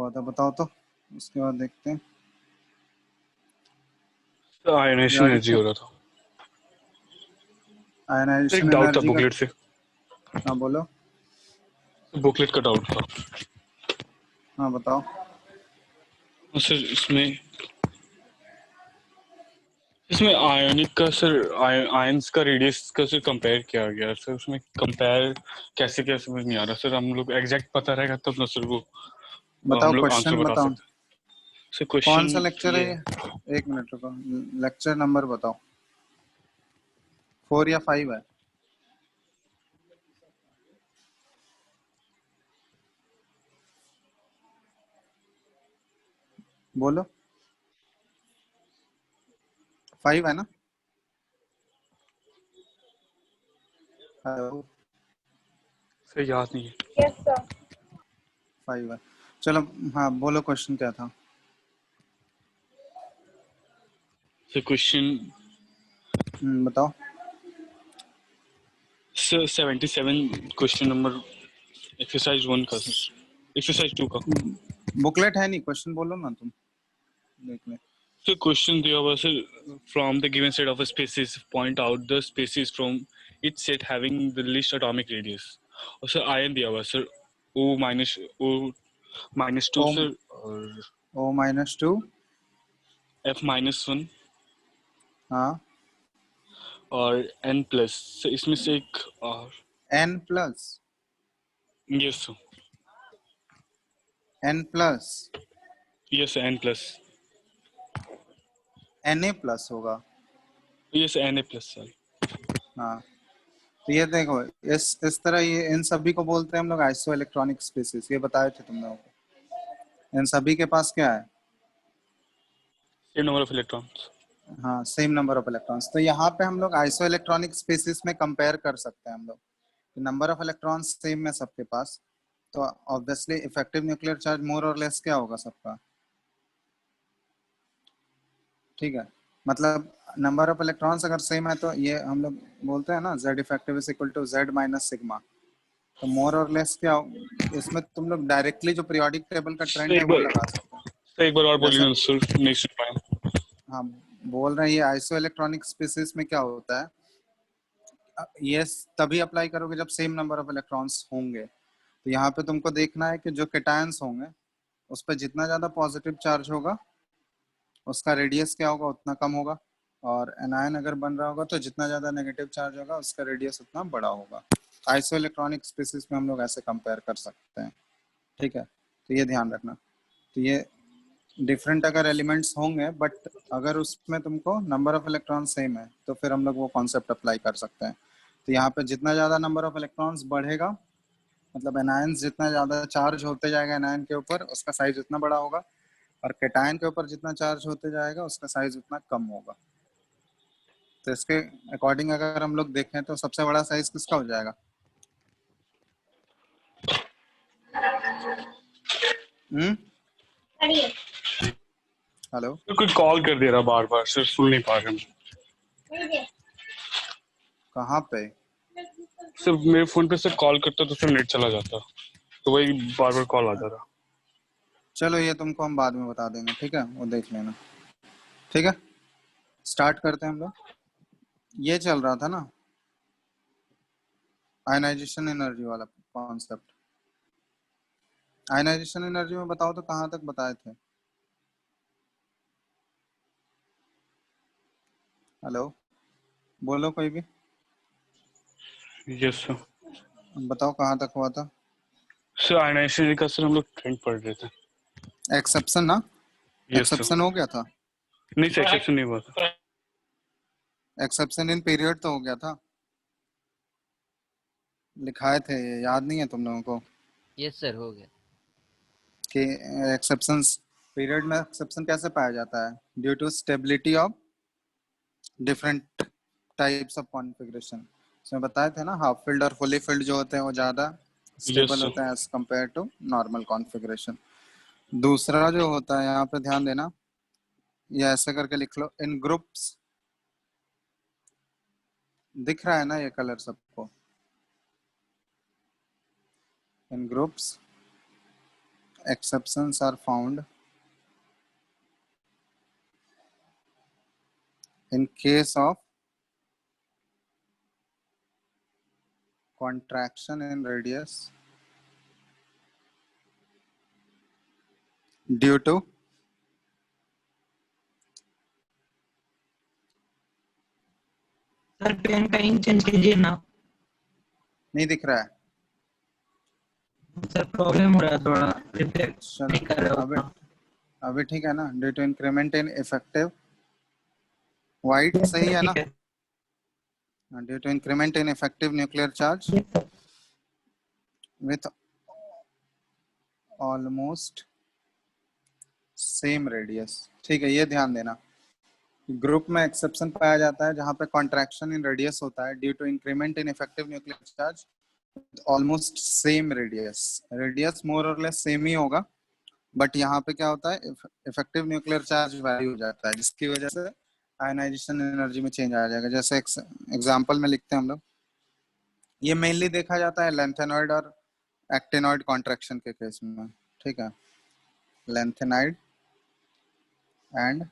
हुआ था बताओ तो, उसके बाद देखते हैं। आयनाइजेशन याद एनर्जी हो रहा था। एक आयनाइजेशन डाउट था एनर्जी का। बुकलेट से, हाँ बोलो। बुकलेट का डाउट था हाँ बताओ। सर। इसमें इसमें आयनिक का सर, आयंस का रेडियस का सर कंपेयर किया गया सर। उसमें कंपेयर कैसे क्या समझ नहीं आ रहा सर। हम लोग एग्जैक्ट पता रहेगा तब ना सर वो बताओ हम लोग आंसर क्वेश्चन बता बताओ। सकते हैं सर। कौन क्वेश्चन सा लेक्चर है ये ये? एक मिनट रुको, लेक्चर नंबर बताओ। 4 या 5 है? बोलो। 5 है ना? हेलो। सर याद नहीं है। Yes sir. 5 है। चलो। हाँ बोलो, क्वेश्चन क्या था? सर क्वेश्चन बताओ। सर 77 क्वेश्चन नंबर एक्सरसाइज 1 का सर, एक्सरसाइज 2 का। बुकलेट है नहीं, क्वेश्चन बोलो ना तुम, देख ले। So question दिया हुआ sir, from the given set of a species point out the species from each set having the least atomic radius। और सर आयन दिया हुआ सर O-2 ओ सर, और O-2। F-1 हाँ। और N+ सर। इसमें से एक और N+। Yes sir, N+। Yes N+, Na+ होगा। Yes Na+ sir. हाँ। तो ये देखो, इस तरह ये इन सभी को बोलते हैं हम लोग आइसो इलेक्ट्रॉनिक स्पीसीज। ये बताए थे तुम लोगों को। इन सभी के पास क्या है? Same number of electrons. हाँ, सेम नंबर ऑफ इलेक्ट्रॉन्स। तो यहाँ पे हम लोग आइसो इलेक्ट्रॉनिक स्पीसीज में कंपेयर कर सकते हैं हम लोग। नंबर ऑफ इलेक्ट्रॉन्स सेम है सबके पास, तो obviously effective nuclear charge more और लेस क्या होगा सबका? ठीक है। मतलब नंबर ऑफ इलेक्ट्रॉन्स अगर सेम है तो ये हम लोग बोलते हैं ना, Z effective is equal to Z minus sigma. तो मोर और लेस क्या इसमें तुम लोग डायरेक्टली जो पीरियोडिक टेबल का ट्रेंड है वो लगा सकते हैं। एक बार और जैसे, बोलिए ना सर, नहीं सुन पाया। हाँ बोल रहे हैं, ये आइसो इलेक्ट्रॉनिक स्पीसीज में क्या होता है, ये तभी अप्लाई करोगे जब सेम नंबर ऑफ इलेक्ट्रॉन्स होंगे। तो यहाँ पे तुमको देखना है कि जो केटायंस होंगे उस पर जितना ज्यादा पॉजिटिव चार्ज होगा उसका रेडियस क्या होगा, उतना कम होगा। और एनायन अगर बन रहा होगा तो जितना ज्यादा नेगेटिव चार्ज होगा उसका रेडियस उतना बड़ा होगा। आइसो इलेक्ट्रॉनिक स्पीसीज में हम लोग ऐसे कंपेयर कर सकते हैं। ठीक है, तो ये ध्यान रखना। तो ये डिफरेंट अगर एलिमेंट्स होंगे बट अगर उसमें तुमको नंबर ऑफ इलेक्ट्रॉन सेम है तो फिर हम लोग वो कॉन्सेप्ट अप्लाई कर सकते हैं। तो यहाँ पे जितना ज़्यादा नंबर ऑफ इलेक्ट्रॉन्स बढ़ेगा, मतलब एनायंस जितना ज़्यादा चार्ज होते जाएगा एनायन के ऊपर, उसका साइज उतना बड़ा होगा। और केटायन के ऊपर जितना चार्ज होते जाएगा उसका साइज उतना कम होगा। तो इसके अकॉर्डिंग अगर हम लोग देखें तो सबसे बड़ा साइज किसका हो जाएगा? हम्म। हेलो। कोई कॉल कर दे रहा बार बार सर, सुन नहीं पा रहे हम। कहाँ पे? सर मेरे फोन पे सर कॉल करता तो फिर नेट चला जाता, तो वही बार बार कॉल आ जा रहा। चलो ये तुमको हम बाद में बता देंगे, ठीक है, वो देख लेना। ठीक है, स्टार्ट करते हैं हम लोग। ये चल रहा था ना आयनाइजेशन एनर्जी वाला कॉन्सेप्ट। आयनाइजेशन एनर्जी में बताओ तो कहाँ तक बताए थे? हेलो, बोलो कोई भी। Yes sir. बताओ कहाँ तक हुआ था? सर आयनाइजेशन का सर हम लोग ट्रेंड पढ़ रहे थे। एक्सेप्शन ना? Yes sir. एक्सेप्शन हो गया था? नहीं सर, एक्सेप्शन नहीं हुआ था। एक्सेप्शन इन पीरियड तो हो गया था, लिखाए थे, ये याद नहीं है तुम लोगों को? यस सर, हो गया। कि एक्सेप्शन पीरियड में एक्सेप्शन कैसे पाया जाता है? Due to stability of different types of configuration. इसमें बताए थे ना, हाफ फील्ड और फुली फील्ड जो होते हैं वो ज़्यादा यस स्टेबल सर। होते हैं as compare to normal configuration. दूसरा जो होता है, यहाँ पे ध्यान देना, ये ऐसे करके लिख लो, इन ग्रुप्स। दिख रहा है ना ये कलर सबको? इन groups exceptions are found in case of contraction in radius due to sir pen का इंक चेंज कीजिए ना। नहीं दिख रहा है। सर प्रॉब्लम हो रहा है थोड़ा, रिफ्लेक्ट चलो नहीं कर रहा अभी उतना। अभी ठीक है ना। Due to increment in effective, wait yes सही सर है ना। ठीक है। Due to increment in effective nuclear charge yes sir. with almost same radius। ठीक है, ये ध्यान देना। ग्रुप में एक्सेप्शन पाया जाता है जहां पे कॉन्ट्रैक्शन इन रेडियस होता है due to increment in effective nuclear charge almost same radius. Radius more और लेस सेम ही होगा, बट यहाँ पे क्या होता है, इफेक्टिव न्यूक्लियर चार्ज वैरी हो जाता है, जिसकी वजह से आयनाइजेशन एनर्जी में चेंज आ जाएगा। जैसे एग्जांपल में लिखते हैं हम लोग, ये मेनली देखा जाता है लेंथेनॉइड और एक्टिनॉइड कॉन्ट्रैक्शन के केस में। ठीक है, लेंथेनाइड एंड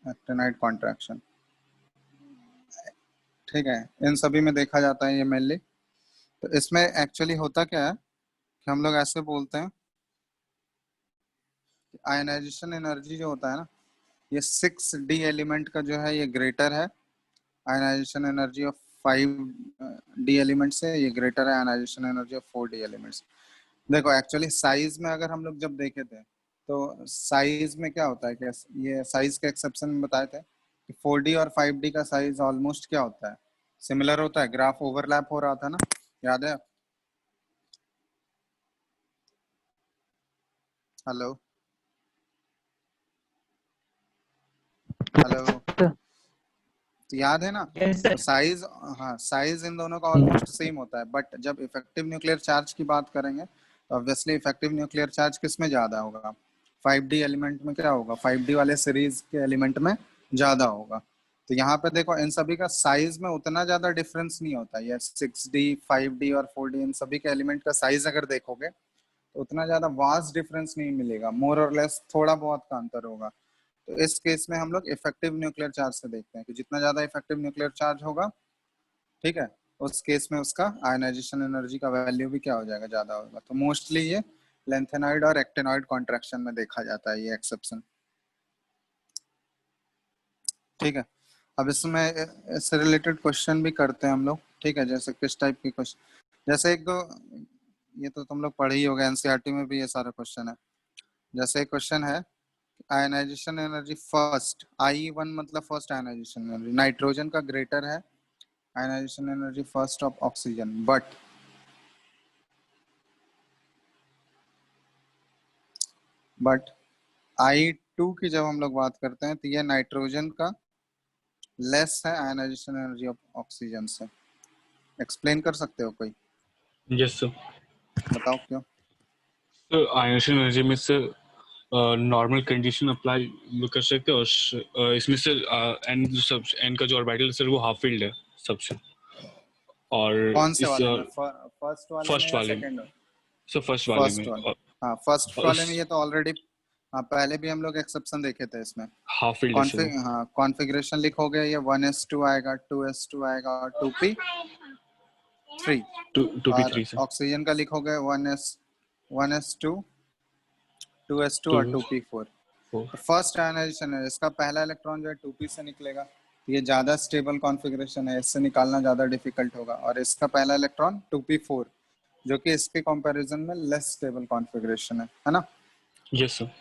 एक्टिनाइड कॉन्ट्रैक्शन। ठीक है, इन सभी में देखा जाता है ये मेनली। तो इसमें एक्चुअली होता क्या है कि हम लोग ऐसे बोलते हैं कि आयनाइजेशन एनर्जी जो होता है ना, ये 6d एलिमेंट का जो है ये ग्रेटर है ionization energy of 5d element से, ये ग्रेटर है ionization energy of 4d elements. देखो एक्चुअली साइज में अगर हम लोग जब देखे थे तो साइज में क्या होता है कि ये साइज के एक्सेप्शन में बताए थे कि 4D और 5D का साइज ऑलमोस्ट क्या होता है, सिमिलर होता है। ग्राफ ओवरलैप हो रहा था ना, याद है। हेलो हेलो, तो याद है ना। यस तो सर। साइज, हाँ साइज इन दोनों का ऑलमोस्ट सेम होता है, बट जब इफेक्टिव न्यूक्लियर चार्ज की बात करेंगे तो ऑब्वियसली इफेक्टिव न्यूक्लियर चार्ज किस में ज्यादा होगा, 5D एलिमेंट में क्या होगा, 5D वाले सीरीज के एलिमेंट में ज्यादा होगा। तो यहाँ पे देखो इन सभी का साइज में उतना ज्यादा डिफरेंस नहीं होता। ये 6D 5D और 4D इन सभी के एलिमेंट का साइज अगर देखोगे तो उतना ज्यादा वास्ट डिफरेंस नहीं मिलेगा, मोर और लेस थोड़ा बहुत का अंतर होगा। तो इस केस में हम लोग इफेक्टिव न्यूक्लियर चार्ज से देखते हैं कि जितना ज्यादा इफेक्टिव न्यूक्लियर चार्ज होगा, ठीक है, उस केस में उसका आयनाइजेशन एनर्जी का वैल्यू भी क्या हो जाएगा, ज्यादा होगा। तो मोस्टली ये लेंथेनॉइड और एक्टिनॉइड कॉन्ट्रैक्शन में देखा जाता है ये एक्सेप्शन। ठीक है, अब इसमें इससे रिलेटेड क्वेश्चन भी करते हैं हम लोग। ठीक है, जैसे किस टाइप के क्वेश्चन, जैसे एक दो, ये तो तुम लोग पढ़े ही होगे, एनसीईआरटी में भी ये सारे क्वेश्चन है। जैसे एक क्वेश्चन है, आयनाइजेशन एनर्जी फर्स्ट, I1 मतलब फर्स्ट आयनाइजेशन एनर्जी, नाइट्रोजन का ग्रेटर है ionization energy first of oxygen, but I2 की जब हम लोग बात करते हैं तो ये नाइट्रोजन का लेस है आयनाइजेशन एनर्जी ऑफ ऑक्सीजन से। एक्सप्लेन कर सकते हो कोई, यस सर। बताओ क्यों। सर आयनाइजेशन एनर्जी में से नॉर्मल कंडीशन अप्लाई कर सकते हैं, और इसमें से एन सब एन का जो ऑर्बिटल है सर वो हाफ फील्ड है सबसे, और कौन से इस वाले में, फर्स्ट वाले में फर्स्ट या वाले में, सेकंड? सर फर्स्ट वाले फर्स्ट में, वाले, और हाँ फर्स्ट और वाले में ये तो ऑलरेडी, हाँ पहले भी हम लोग एक्सेप्शन देखे थे इसमें। हाफ फील्ड है सर वो। हाँ कॉन्फ़िगरेशन लिखोगे, ये 1s2 आएगा, 2s2 आएगा और 2p3। टू पी और थ्री सर। ऑक्सीजन का लिखोगे 1s2 2s2 टू और 2p4। फोर। तो फर्स्ट आयनाइजेशन है, इसका पहला इलेक्ट्रॉन जो है 2p से निकलेगा, तो ये ज्यादा स्टेबल कॉन्फ़िगरेशन है, इससे निकालना ज्यादा डिफिकल्ट होगा। और इसका पहला इलेक्ट्रॉन 2p4 जो कि इसके कंपैरिजन में लेस स्टेबल कॉन्फ़िगरेशन है ना। Yes sir.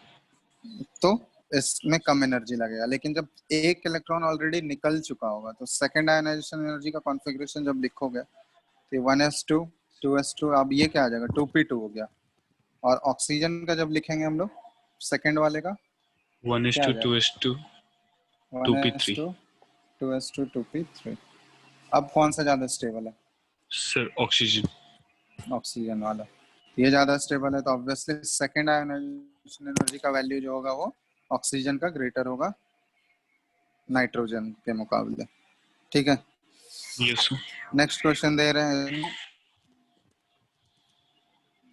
तो इसमें कम एनर्जी लगेगा, लेकिन जब एक इलेक्ट्रॉन ऑलरेडी निकल चुका होगा तो सेकंड आयनाइजेशन एनर्जी का कॉन्फ़िगरेशन जब लिखोगे तो 1s2 2s2, अब ये क्या आ जाएगा, 2p2 हो गया। और ऑक्सीजन का जब लिखेंगे हम लोग सेकंड वाले का, वन एस क्या आ टू टू जाएगा, S two two P three 1s2 2s2 2p3। अब कौन सा ज्यादा स्टेबल है, सर ऑक्सीजन। ऑक्सीजन वाला। ये ज्यादा स्टेबल है तो ऑब्वियसली सेकंड आयनाइजेशन एनर्जी का वैल्यू जो होगा वो ऑक्सीजन का ग्रेटर होगा नाइट्रोजन के मुकाबले। ठीक है, यस सर। नेक्स्ट क्वेश्चन दे रहे हैं,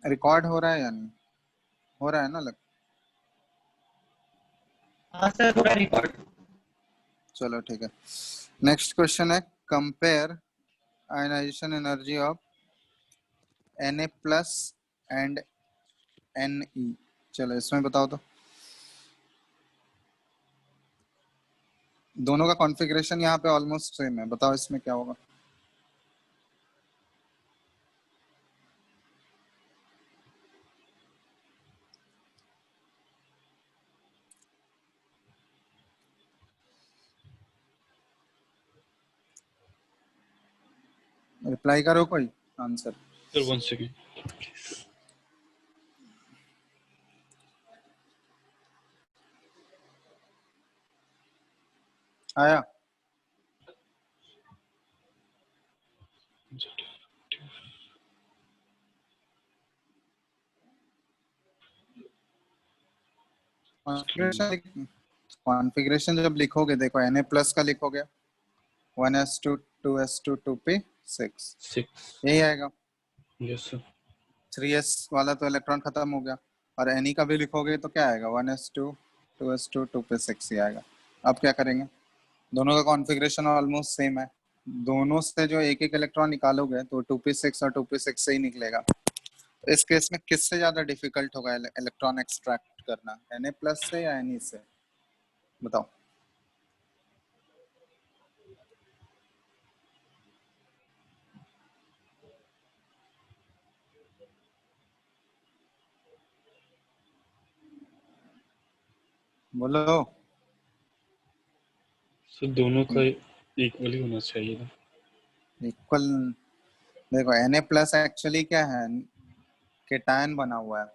रिकॉर्ड हो रहा है या नहीं हो रहा है ना लग? हाँ सर, पूरा रिकॉर्ड। चलो ठीक है। नेक्स्ट क्वेश्चन है compare ionization energy of Na plus and Ne। चलो इसमें बताओ तो। दोनों का कॉन्फ़िगरेशन यहाँ पे ऑलमोस्ट सेम है, बताओ इसमें क्या होगा। रिप्लाई करो कोई आंसर। Sir 1 second. आया? कॉन्फ़िगरेशन जब लिखोगे देखो Na प्लस का लिखोगे 1s2 2s2 2p6 6। यही आएगा। Yes sir. 3s वाला तो इलेक्ट्रॉन खत्म हो गया। और Ne का भी लिखोगे तो क्या आएगा 1s2 2s2 2p6 ही आएगा। अब क्या करेंगे, दोनों का कॉन्फ़िगरेशन ऑलमोस्ट सेम है, दोनों से जो एक एक इलेक्ट्रॉन निकालोगे तो 2p6 और 2p6 से ही निकलेगा। तो इस केस में किससे ज्यादा डिफिकल्ट होगा इलेक्ट्रॉन एक्सट्रैक्ट करना, Na प्लस से या Ne से, बताओ। बोलो। सर दोनों का इक्वली होना चाहिए था। इक्वल? देखो Na प्लस एक्चुअली क्या है, केटायन बना हुआ है,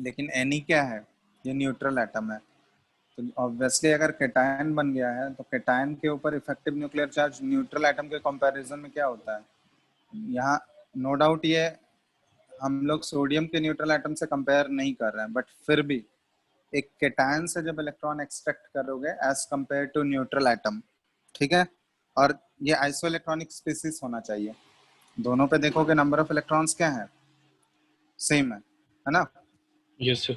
लेकिन Ne क्या है, ये न्यूट्रल एटम है। तो ऑब्वियसली अगर केटायन बन गया है तो केटायन के ऊपर effective nuclear charge neutral atom के कंपैरिजन में क्या होता है, यहाँ नो डाउट ये हम लोग सोडियम के न्यूट्रल एटम से कंपेयर नहीं कर रहे हैं, बट फिर भी एक केटायन से जब इलेक्ट्रॉन एक्सट्रैक्ट करोगे as compare to neutral atom, ठीक है, और ये आइसो इलेक्ट्रॉनिक स्पीसीज होना चाहिए। दोनों पे देखोगे नंबर ऑफ इलेक्ट्रॉन्स क्या है, सेम है ना। Yes sir.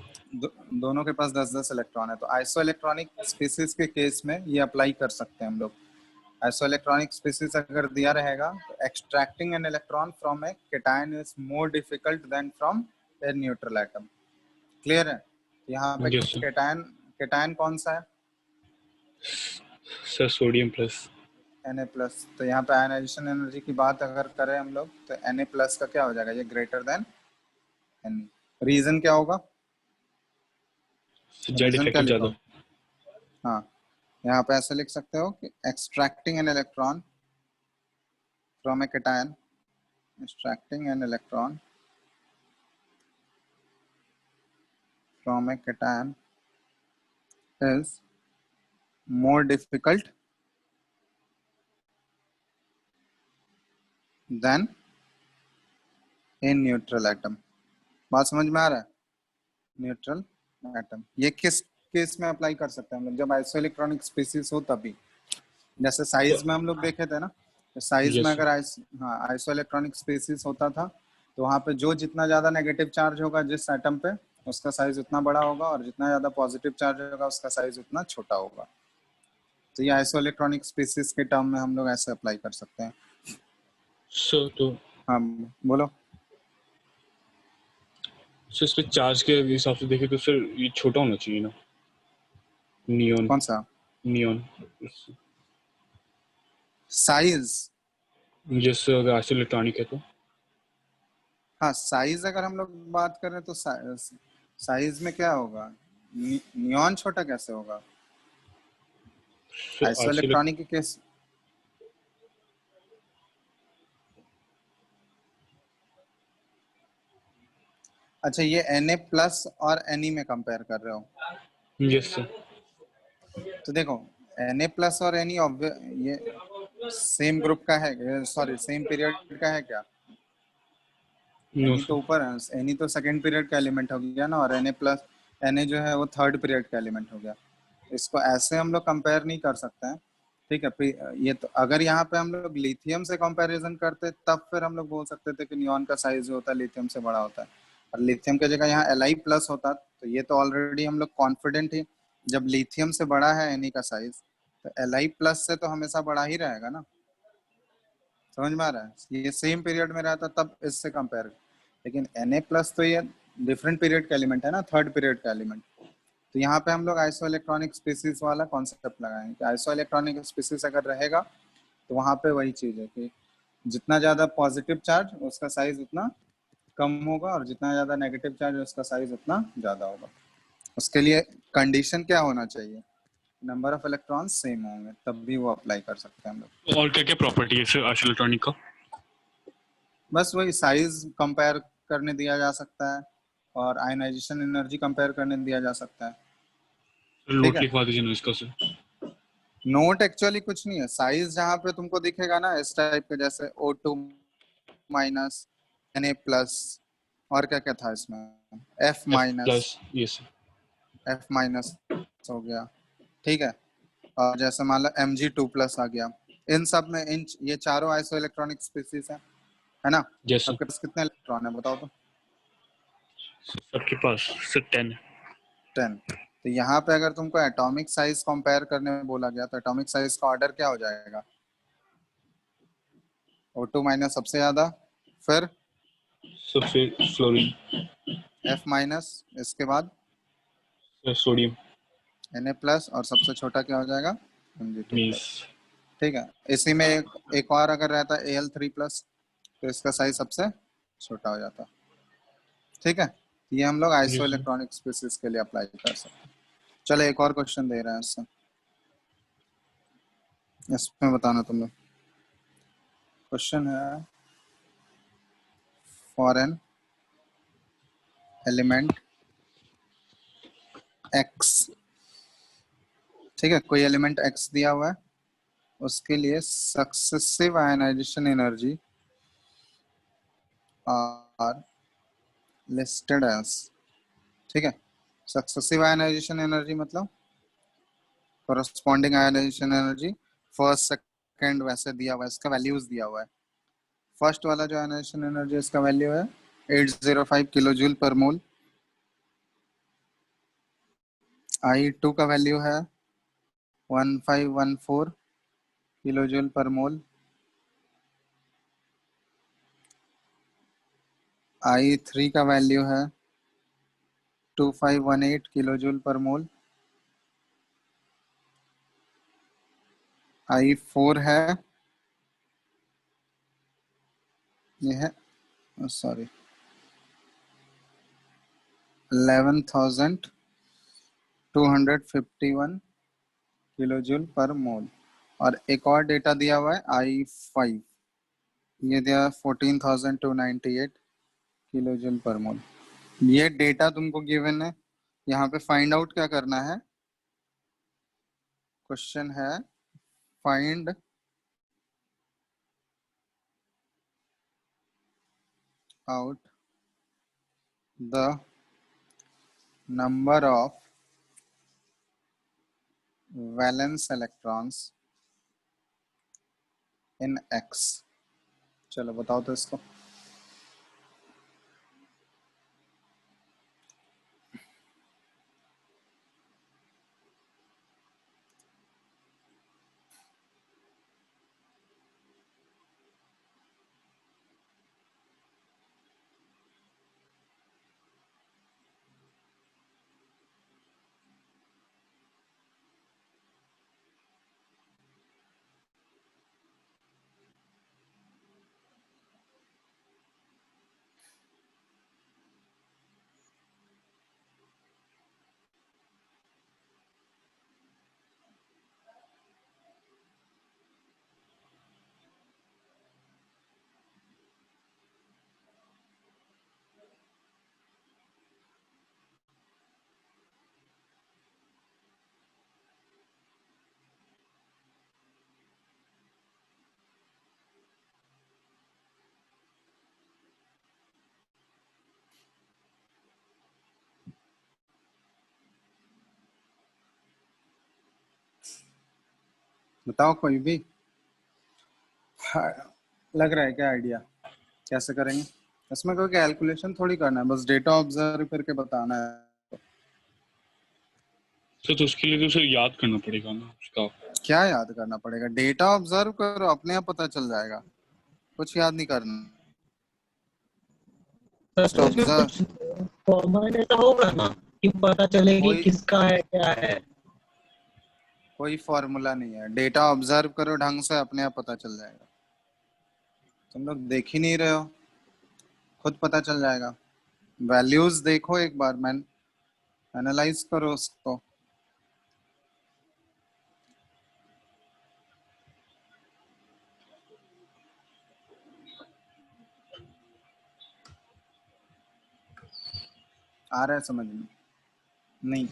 दोनों के पास 10-10 इलेक्ट्रॉन है, तो आइसो इलेक्ट्रॉनिक स्पीसीज के केस में ये अप्लाई कर सकते हैं हम लोग। आइसो इलेक्ट्रॉनिक स्पीसीज अगर दिया रहेगा तो extracting an electron from a cation is more difficult than from a neutral atom. Clear है? यहाँ पे यस सर। केटायन केटायन कौन सा है, sir sodium plus. Na plus. तो यहाँ पे आयनाइजेशन एनर्जी की बात अगर करें हम लोग तो Na प्लस का क्या हो जाएगा, ये ग्रेटर देन N। रीजन क्या होगा, जेड रीजन क्या इफेक्टिव ज्यादा। लिखोगे? हाँ, यहाँ पे ऐसे लिख सकते हो कि extracting an electron from a cation, extracting an electron from a cation is more difficult than a neutral atom। बात समझ में आ रहा है? न्यूट्रल एटम ये किस केस में अप्लाई कर सकते हैं हम लोग, जब आइसो इलेक्ट्रॉनिक स्पीसीज हो तभी। जैसे साइज में हम लोग देखे थे ना, साइज में यस अगर आइसो इलेक्ट्रॉनिक स्पीसीज होता था तो वहाँ पे जो जितना ज्यादा नेगेटिव चार्ज होगा जिस एटम पे उसका साइज उतना बड़ा होगा, और जितना ज्यादा पॉजिटिव चार्ज होगा उसका साइज उतना छोटा होगा। तो ये आइसो इलेक्ट्रॉनिक स्पीसीज के टर्म में हम लोग ऐसे अप्लाई कर सकते हैं। सर। तो हाँ बोलो। सर इस पे चार्ज के हिसाब से देखें तो सर ये छोटा होना चाहिए ना, नियॉन। कौन सा नियॉन साइज? जैसे अगर आइसो इलेक्ट्रॉनिक है तो। हाँ साइज अगर हम लोग बात करें तो साइज में क्या होगा, नियॉन छोटा कैसे होगा सर आइसो आइसो। इलेक्ट्रॉनिक के केस? अच्छा ये Na प्लस और Ne में कंपेयर कर रहे हो? Yes sir. तो देखो Na प्लस और Ne ये सेम ग्रुप का है, सॉरी सेम पीरियड का है क्या? नो Na तो सर। ऊपर है, Ne तो सेकंड पीरियड का एलिमेंट हो गया ना, और Na प्लस Na जो है वो थर्ड पीरियड का एलिमेंट हो गया। इसको ऐसे हम लोग कंपेयर नहीं कर सकते हैं, ठीक है। ये तो अगर यहाँ पे हम लोग लिथियम से कंपैरिजन करते तब फिर हम लोग बोल सकते थे कि नियॉन का साइज जो होता है लिथियम से बड़ा होता है, और लिथियम की जगह यहाँ Li+ होता तो ये तो ऑलरेडी हम लोग कॉन्फिडेंट ही, जब लिथियम से बड़ा है Na का साइज तो Li+ से तो हमेशा बड़ा ही रहेगा ना। समझ में आ रहा है? ये सेम पीरियड में रहता तब इससे कंपेयर, लेकिन Na+ तो ये डिफरेंट पीरियड का एलिमेंट है ना, थर्ड पीरियड का एलिमेंट। तो यहाँ पे हम लोग आइसो इलेक्ट्रॉनिक स्पीसीज वाला कॉन्सेप्ट लगाएंगे कि आइसो इलेक्ट्रॉनिक स्पीसीज अगर रहेगा तो वहाँ पे वही चीज है कि जितना ज्यादा पॉजिटिव चार्ज उसका साइज उतना कम होगा, और जितना ज्यादा नेगेटिव चार्ज उसका साइज उतना ज्यादा होगा। उसके लिए कंडीशन क्या होना चाहिए? नंबर ऑफ इलेक्ट्रॉन सेम होंगे, तब भी वो अप्लाई कर सकते हैं हम लोग। और क्या क्या प्रॉपर्टी है सर आइसो इलेक्ट्रॉनिक का? बस वही साइज कंपेयर करने दिया जा सकता है और आयनाइजेशन एनर्जी कंपेयर करने दिया जा सकता है। ठीक नोट है, लिखवा दीजिए ना इसका सर। नोट एक्चुअली कुछ नहीं है, साइज जहाँ पे तुमको दिखेगा ना इस टाइप के, जैसे O2-, Na+, और क्या क्या था इसमें, F-, F+, ये सर। F- हो गया। ठीक है, और जैसे मान लो Mg2+ आ गया, इन सब में इन ये चारों आइसो इलेक्ट्रॉनिक स्पीसीज है ना। Yes sir. आपके पास कितने इलेक्ट्रॉन है बताओ तो? सबके पास सर 10 है। 10। तो यहाँ पे अगर तुमको एटॉमिक साइज कंपेयर करने में बोला गया तो एटॉमिक साइज का ऑर्डर क्या हो जाएगा? O2- सबसे ज्यादा, फिर सर फिर फ्लोरीन, F-, इसके बाद सर सोडियम, Na+, और सबसे छोटा क्या हो जाएगा? मीस। Mg2+। ठीक है, इसी में एक और अगर रहता है Al3+, तो इसका साइज सबसे छोटा हो जाता। ठीक है, ये हम लोग जी आइसो सर। इलेक्ट्रॉनिक स्पीसीज के लिए अप्लाई कर सकते हैं। चलो एक और क्वेश्चन दे रहे हैं इससे, इसमें बताना तुम लोग। क्वेश्चन है फॉर एन एलिमेंट X, ठीक है, कोई एलिमेंट X दिया हुआ है, उसके लिए successive ionization energy are listed as. ठीक है, सक्सेसिव आयनाइजेशन एनर्जी मतलब corresponding ionization energy, first second वैसे दिया हुआ है, इसका वैल्यूज दिया हुआ है। फर्स्ट वाला जो आयनाइजेशन एनर्जी इसका वैल्यू है 805 किलो जूल पर मोल। I2 का वैल्यू है 1514 किलो जूल पर मोल। I3 का वैल्यू है 2518 किलो जूल पर मोल। I4 है, ये है, सॉरी, 11,251 किलो जूल पर मोल। और एक और डेटा दिया हुआ है I5, ये दिया 14,298 किलो जूल पर मोल। ये डेटा तुमको गिवन है, यहाँ पे फाइंड आउट क्या करना है? क्वेश्चन है find out the number of valence electrons in X। चलो बताओ तो इसको। बताओ कोई भी। हाँ, लग रहा है क्या आइडिया? कैसे करेंगे? इसमें कोई कैलकुलेशन थोड़ी करना है, बस डेटा ऑब्जर्व करके बताना है। तो उसके लिए तो उसे याद करना पड़ेगा ना उसका। क्या याद करना पड़ेगा? डेटा ऑब्जर्व करो, अपने आप पता चल जाएगा, कुछ याद नहीं करना। सर जस्ट तो इसमें ऑब्जर्व। कुछ फॉर्मूला ऐसा होगा ना कि पता चले कि कोई किसका है क्या है? कोई फॉर्मूला नहीं है, डेटा ऑब्जर्व करो ढंग से, अपने आप पता चल जाएगा। तुम लोग देख ही नहीं रहे हो, खुद पता चल जाएगा। वैल्यूज देखो एक बार, मैन एनालाइज करो उसको। आ रहा है समझ में? नहीं,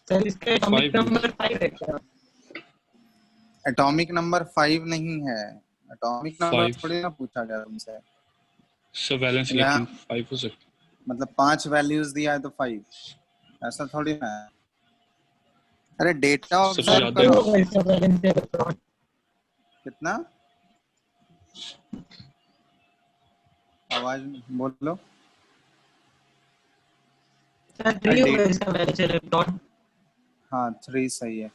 सर इसका एटॉमिक 5 नंबर 5 है क्या? एटॉमिक नंबर 5 नहीं है। एटॉमिक नंबर 5 थोड़ी ना पूछा गया तुमसे। सब वैलेंस यहाँ इलेक्ट्रॉन 5 हो सकता मतलब 5 वैल्यूज दिया है तो 5, ऐसा थोड़ी ना है। अरे डेटा है। सबसे सर ऑब्जर्व ज्यादा क्या करो। होगा इसका वैलेंस इलेक्ट्रॉन? कितना? आवाज बोलो। सर अरे 3 होगा इसका वैलेंस इलेक्ट्रॉन। हाँ 3 सही है।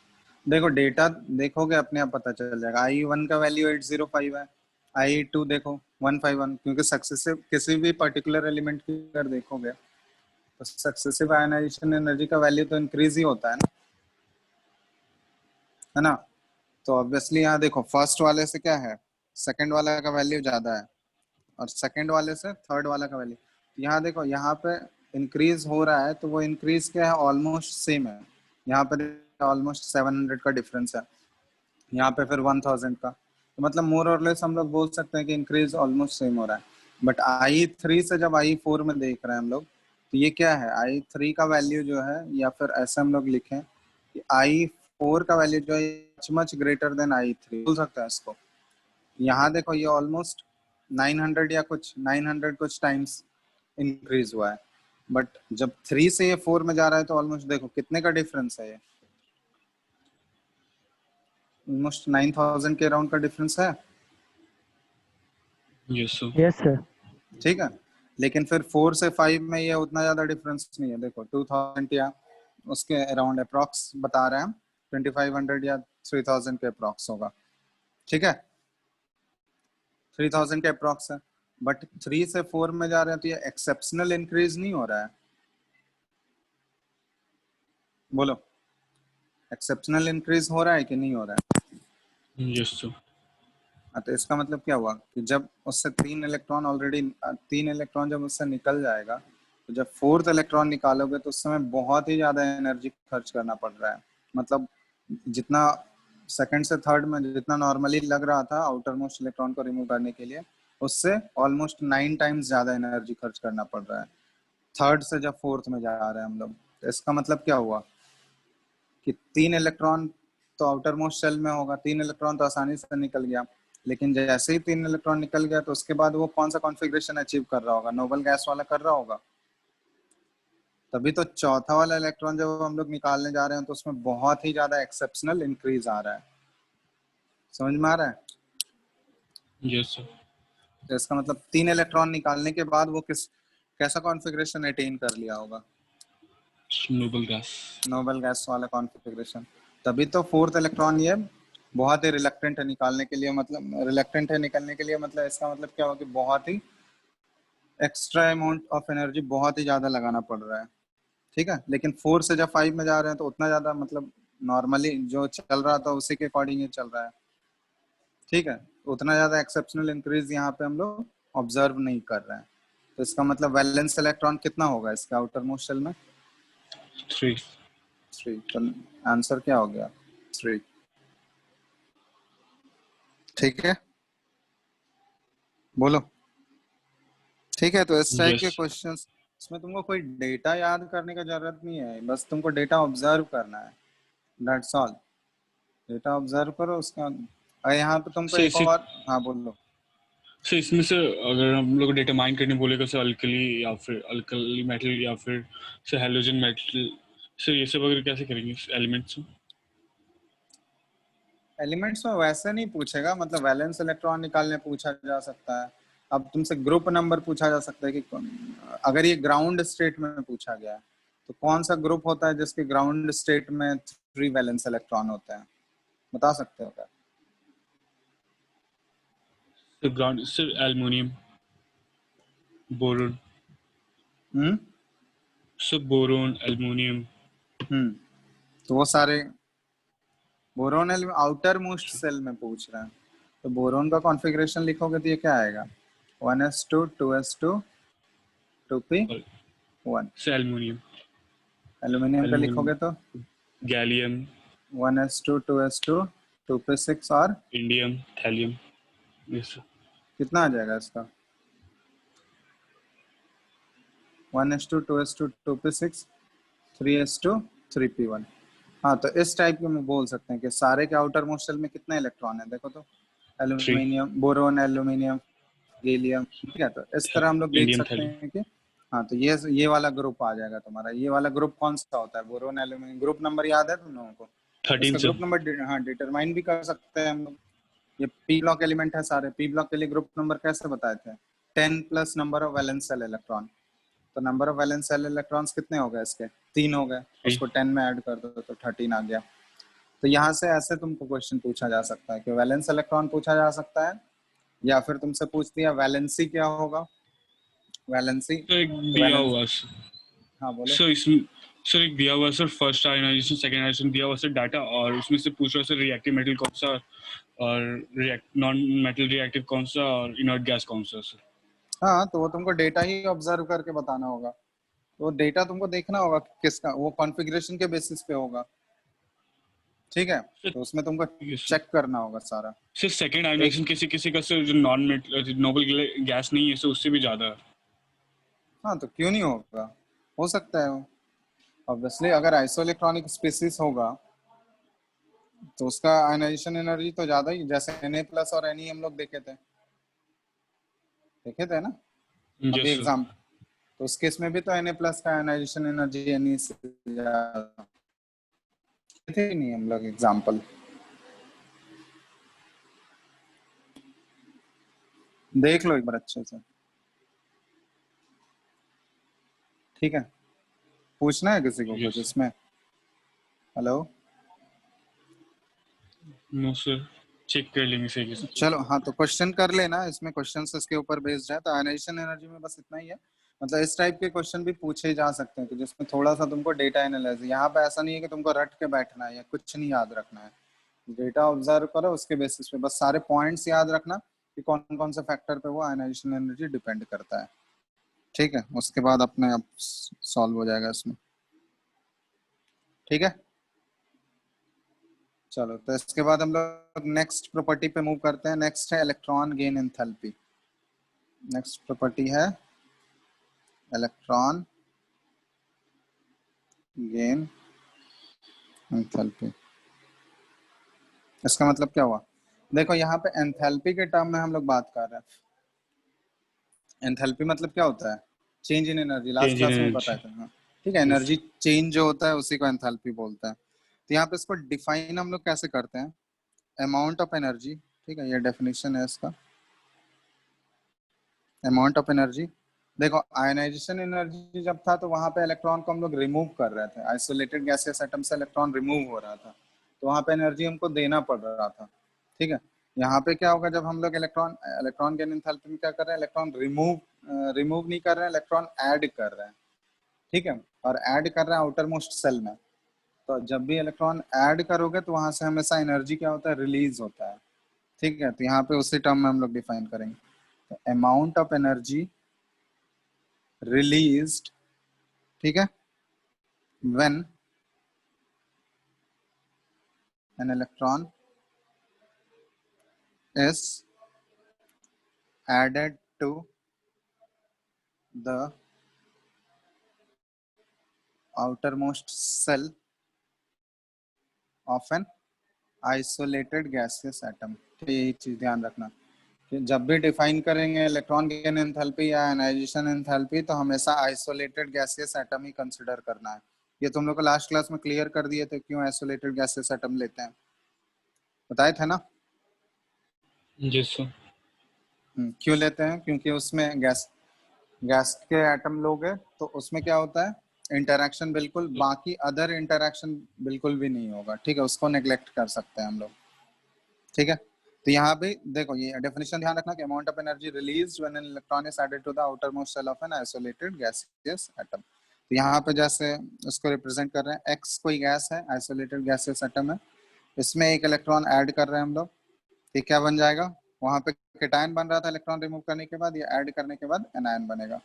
देखो डेटा देखोगे अपने आप पता चल जाएगा। I1 का वैल्यू 805 है, I2 देखो 151, क्योंकि सक्सेसिव किसी भी पर्टिकुलर एलिमेंट की अगर देखोगे तो सक्सेसिव आयनाइजेशन एनर्जी का वैल्यू तो इंक्रीज ही होता है ना। तो ऑब्वियसली यहाँ देखो फर्स्ट वाले से क्या है, सेकंड वाला का वैल्यू ज्यादा है, और सेकंड वाले से थर्ड वाला का वैल्यू। यहाँ देखो यहाँ पे इंक्रीज हो रहा है, तो वो इंक्रीज क्या है, ऑलमोस्ट सेम है। यहाँ पे ऑलमोस्ट 700 का डिफरेंस है, यहाँ पे फिर 1000 का। तो मतलब मोर और लेस हम लोग बोल सकते हैं कि इंक्रीज ऑलमोस्ट सेम हो रहा है। बट I3 से जब I4 में देख रहे हैं हम लोग, तो ये क्या है, I3 का वैल्यू जो है, या फिर ऐसे हम लोग लिखें कि I4 का वैल्यू जो है मच ग्रेटर देन I3 बोल सकते हैं इसको। यहाँ देखो ये ऑलमोस्ट 900 या कुछ 900 कुछ टाइम्स इंक्रीज हुआ है। बट जब 3 से ये 4 में जा रहा है तो ऑलमोस्ट देखो कितने का डिफरेंस है, ये ऑलमोस्ट 9000 के अराउंड का डिफरेंस है। Yes sir. Yes sir. ठीक है, लेकिन फिर 4 से 5 में ये उतना ज्यादा डिफरेंस नहीं है। देखो 2000 या उसके अराउंड अप्रॉक्स बता रहे हैं हम, 2500 या 3000 के अप्रॉक्स होगा। ठीक है, 3000 के अप्रॉक्स है। बट 3 से 4 में जा रहे हैं तो ये एक्सेप्शनल इंक्रीज नहीं हो रहा है। बोलो, एक्सेप्शनल इंक्रीज हो रहा है कि नहीं हो रहा है? Yes sir. तो इसका मतलब क्या हुआ कि जब उससे 3 इलेक्ट्रॉन जब उससे निकल जाएगा, तो जब फोर्थ इलेक्ट्रॉन निकालोगे तो उस समय बहुत ही ज्यादा एनर्जी खर्च करना पड़ रहा है। मतलब जितना सेकंड से थर्ड में जितना नॉर्मली लग रहा था आउटर मोस्ट इलेक्ट्रॉन को रिमूव करने के लिए, उससे ऑलमोस्ट 9 टाइम्स ज्यादा एनर्जी खर्च करना पड़ रहा है थर्ड से जब फोर्थ में जा रहे हैं हम लोग। तो इसका मतलब क्या हुआ कि 3 इलेक्ट्रॉन तो आउटर मोस्ट शेल में होगा, 3 इलेक्ट्रॉन तो आसानी से निकल गया। लेकिन जैसे ही 3 इलेक्ट्रॉन निकल गया तो उसके बाद वो कौन सा कॉन्फ़िगरेशन अचीव कर रहा होगा, नोबल गैस वाला कर रहा होगा। तभी तो चौथा वाला इलेक्ट्रॉन जब हम लोग निकालने जा रहे हैं तो उसमें बहुत ही ज्यादा एक्सेप्शनल इंक्रीज आ रहा है। समझ में आ रहा है? Yes sir. तो इसका मतलब 3 इलेक्ट्रॉन निकालने के बाद वो कैसा कॉन्फ़िगरेशन अटेन कर लिया होगा, नोबल गैस। नोबल गैस वाला कॉन्फ़िगरेशन। तभी तो फोर्थ इलेक्ट्रॉन ये बहुत ही रिलक्टेंट है निकालने के लिए, मतलब रिलक्टेंट है निकलने के लिए, मतलब इसका मतलब क्या होगा कि बहुत ही एक्स्ट्रा अमाउंट ऑफ एनर्जी बहुत ही ज्यादा लगाना पड़ रहा है। ठीक है, लेकिन 4 से जब 5 में जा रहे हैं तो उतना ज्यादा मतलब नॉर्मली जो चल रहा था उसी के अकॉर्डिंग ही चल रहा है। ठीक है, उतना ज्यादा एक्सेप्शनल इंक्रीज यहाँ पे हम लोग ऑब्जर्व नहीं कर रहे हैं। तो इसका मतलब वैलेंस इलेक्ट्रॉन कितना होगा इसका आउटर मोस्ट शेल में? 3। 3। तो आंसर क्या हो गया? 3। ठीक है, बोलो। ठीक है, तो इस टाइप यस। के क्वेश्चंस, इसमें तुमको कोई डेटा याद करने का जरूरत नहीं है, बस तुमको डेटा ऑब्जर्व करना है, दैट्स ऑल। डेटा ऑब्जर्व करो उसका। और यहाँ पे तुमको सर एक इसी और, हाँ बोलो। सर इसमें से अगर हम लोग डेटा माइन करने बोलेगा सर, अल्कली या फिर अल्कली मेटल या फिर सर हैलोजन मेटल, सर ये सब अगर कैसे करेंगे एलिमेंट्स? एलिमेंट्स में वैसे नहीं पूछेगा, मतलब वैलेंस इलेक्ट्रॉन निकालने पूछा जा सकता है, अब तुमसे ग्रुप नंबर पूछा जा सकता है कि अगर ये ग्राउंड स्टेट में पूछा गया है तो कौन सा ग्रुप होता है जिसके ग्राउंड स्टेट में 3 वैलेंस इलेक्ट्रॉन होते हैं, बता सकते हो क्या? Sir ground sir aluminium, boron. Sir boron, aluminium. तो वो सारे बोरोन आउटर मोस्ट सेल में पूछ रहे हैं, तो बोरोन का कॉन्फ़िगरेशन लिखोगे तो ये क्या आएगा? 1s2 2s2 2p1। Sir aluminium. Aluminium का लिखोगे तो गैलियम, 1s2 2s2 2p6 और इंडियम, थैलियम। Yes sir. कितना आ जाएगा इसका? 1s2 2s2 2p6 3s2 3p1। हाँ, तो इस टाइप के में बोल सकते हैं कि सारे के आउटर मोस्ट शेल में कितने इलेक्ट्रॉन है, देखो तो एल्यूमिनियम, बोरोन, एल्यूमिनियम, गैलियम, ठीक है। तो इस तरह हम लोग देख इंडियम, सकते थैलियम। हैं कि हाँ, तो ये वाला ग्रुप आ जाएगा तुम्हारा। ये वाला ग्रुप कौन सा होता है? Boron, aluminium. ग्रुप नंबर याद है तुम लोगों को? 13 इसका सर। ग्रुप नंबर हाँ डिटरमाइन भी कर सकते हैं हम लोग। ये पी ब्लॉक एलिमेंट है सारे। पी ब्लॉक के लिए ग्रुप नंबर कैसे बताए थे? 10 plus number of valence shell electron. तो number of valence shell electrons कितने हो गए इसके? 3 हो गए। उसको 10 में ऐड कर दो तो 13 आ गया। तो यहाँ से ऐसे तुमको क्वेश्चन पूछा जा सकता है कि वैलेंस इलेक्ट्रॉन पूछा जा सकता है, या फिर तुमसे पूछ दिया वैलेंसी क्या होगा। वैलेंसी तो एक तो दिया वैलेंस, हुआ सर। हाँ बोलो। सर इसमें सर एक दिया हुआ sir, first ionization, second ionization दिया हुआ सर डाटा, और उसमें से पूछ रहा सर रिएक्टिव मेटल कौन सा और नॉन मेटल रिएक्टिव कौन सा और इनर्ट गैस कौन सा सर। हाँ, तो वो तुमको डेटा ही ऑब्जर्व करके बताना होगा। तो डेटा तुमको देखना होगा कि किसका, वो कॉन्फ़िगरेशन के बेसिस पे होगा, ठीक है। तो उसमें तुमको चेक करना होगा सारा। सर सेकंड एक आयनाइजेशन किसी किसी का सर जो नॉन मेटल नोबल गैस नहीं है सर, उससे भी ज्यादा है। हाँ, तो क्यों नहीं होगा, हो सकता है वो। ऑब्वियसली अगर आइसोइलेक्ट्रॉनिक स्पीसीज होगा तो उसका आयनाइजेशन एनर्जी तो ज्यादा ही, जैसे Na+ और Ne हम लोग देखे थे ना अभी यस सर। एग्जाम। तो उस केस में भी तो Na+ का आयनाइजेशन एनर्जी Ne से ज्यादा थे नहीं हम लोग एग्जाम्पल। देख लो एक बार अच्छे से, ठीक है। पूछना है किसी को कुछ यस इसमें? हेलो, नो सर, चेक कर लेंगे सर। चलो हाँ, तो क्वेश्चन कर लेना, इसमें क्वेश्चन इसके ऊपर बेस्ड है। तो आयनाइजेशन एनर्जी में बस इतना ही है। मतलब इस टाइप के क्वेश्चन भी पूछे जा सकते हैं कि जिसमें थोड़ा सा तुमको डेटा एनालिसिस, यहाँ पे ऐसा नहीं है कि तुमको रट के बैठना है या कुछ नहीं याद रखना है। डेटा ऑब्जर्व करो, उसके बेसिस पे बस सारे पॉइंट्स याद रखना कि कौन कौन से फैक्टर पे वो आयनाइजेशन एनर्जी डिपेंड करता है, ठीक है। उसके बाद अपने आप सॉल्व हो जाएगा इसमें, ठीक है। चलो, तो इसके बाद हम लोग नेक्स्ट प्रॉपर्टी पे मूव करते हैं। नेक्स्ट है electron gain enthalpy. Next property है इलेक्ट्रॉन गेन एंथैल्पी। इसका मतलब क्या हुआ? देखो यहाँ पे एंथैल्पी के टर्म में हम लोग बात कर रहे हैं। एंथैल्पी मतलब क्या होता है? Change in energy. Last change in class में बताया एनर्जी। था, हाँ ठीक है। यस। एनर्जी चेंज जो होता है उसी को एंथैल्पी बोलते हैं। तो यहाँ पे इसको डिफाइन हम लोग कैसे करते हैं? अमाउंट ऑफ एनर्जी, ठीक है, ये डेफिनेशन है इसका। अमाउंट ऑफ एनर्जी, देखो आयनाइजेशन एनर्जी जब था तो वहां पे इलेक्ट्रॉन को हम लोग रिमूव कर रहे थे। आइसोलेटेड गैसियस एटम से इलेक्ट्रॉन रिमूव हो रहा था, तो वहां पे एनर्जी हमको देना पड़ रहा था, ठीक है। यहाँ पे क्या होगा जब हम लोग इलेक्ट्रॉन इलेक्ट्रॉन गेन एंथैल्पी में क्या कर रहे हैं? इलेक्ट्रॉन रिमूव नहीं कर रहे हैं, इलेक्ट्रॉन ऐड कर रहे हैं, ठीक है। और ऐड कर रहे हैं आउटर मोस्ट सेल में। तो जब भी इलेक्ट्रॉन ऐड करोगे तो वहां से हमेशा एनर्जी क्या होता है? रिलीज होता है, ठीक है। तो यहाँ पे उसी टर्म में हम लोग डिफाइन करेंगे। तो अमाउंट ऑफ एनर्जी released, ठीक है, when an electron is added to the outermost cell of an isolated gaseous atom। ये चीज ध्यान रखना कि जब भी डिफाइन करेंगे इलेक्ट्रॉन गेन एंथैल्पी या आयनाइजेशन एंथैल्पी तो हमेशा आइसोलेटेड गैसियस एटम ही कंसिडर करना है। ये तुम लोग को लास्ट क्लास में क्लियर कर दिए थे क्यों आइसोलेटेड गैसियस एटम लेते हैं, बताए थे ना? Yes sir. क्यों लेते हैं? क्योंकि उसमें गैस गैस के एटम लोगे तो उसमें क्या होता है, इंटरेक्शन बिल्कुल, बाकी अदर इंटरेक्शन बिल्कुल भी नहीं होगा, ठीक है, उसको नेग्लेक्ट कर सकते हैं हम लोग, ठीक है। तो यहाँ पे देखो ये डेफिनेशन ध्यान रखना कि amount of energy released when an electron is added to the outermost shell of an isolated gaseous atom. तो यहाँ पे जैसे उसको रिप्रेजेंट कर रहे हैं, एक्स कोई गैस है, आइसोलेटेड गैसियस एटम है, इसमें एक इलेक्ट्रॉन ऐड कर रहे हैं हम लोग, ये क्या बन जाएगा, वहां पे केटायन बन रहा था इलेक्ट्रॉन रिमूव करने के बाद, ये ऐड करने के बाद एनायन बनेगा,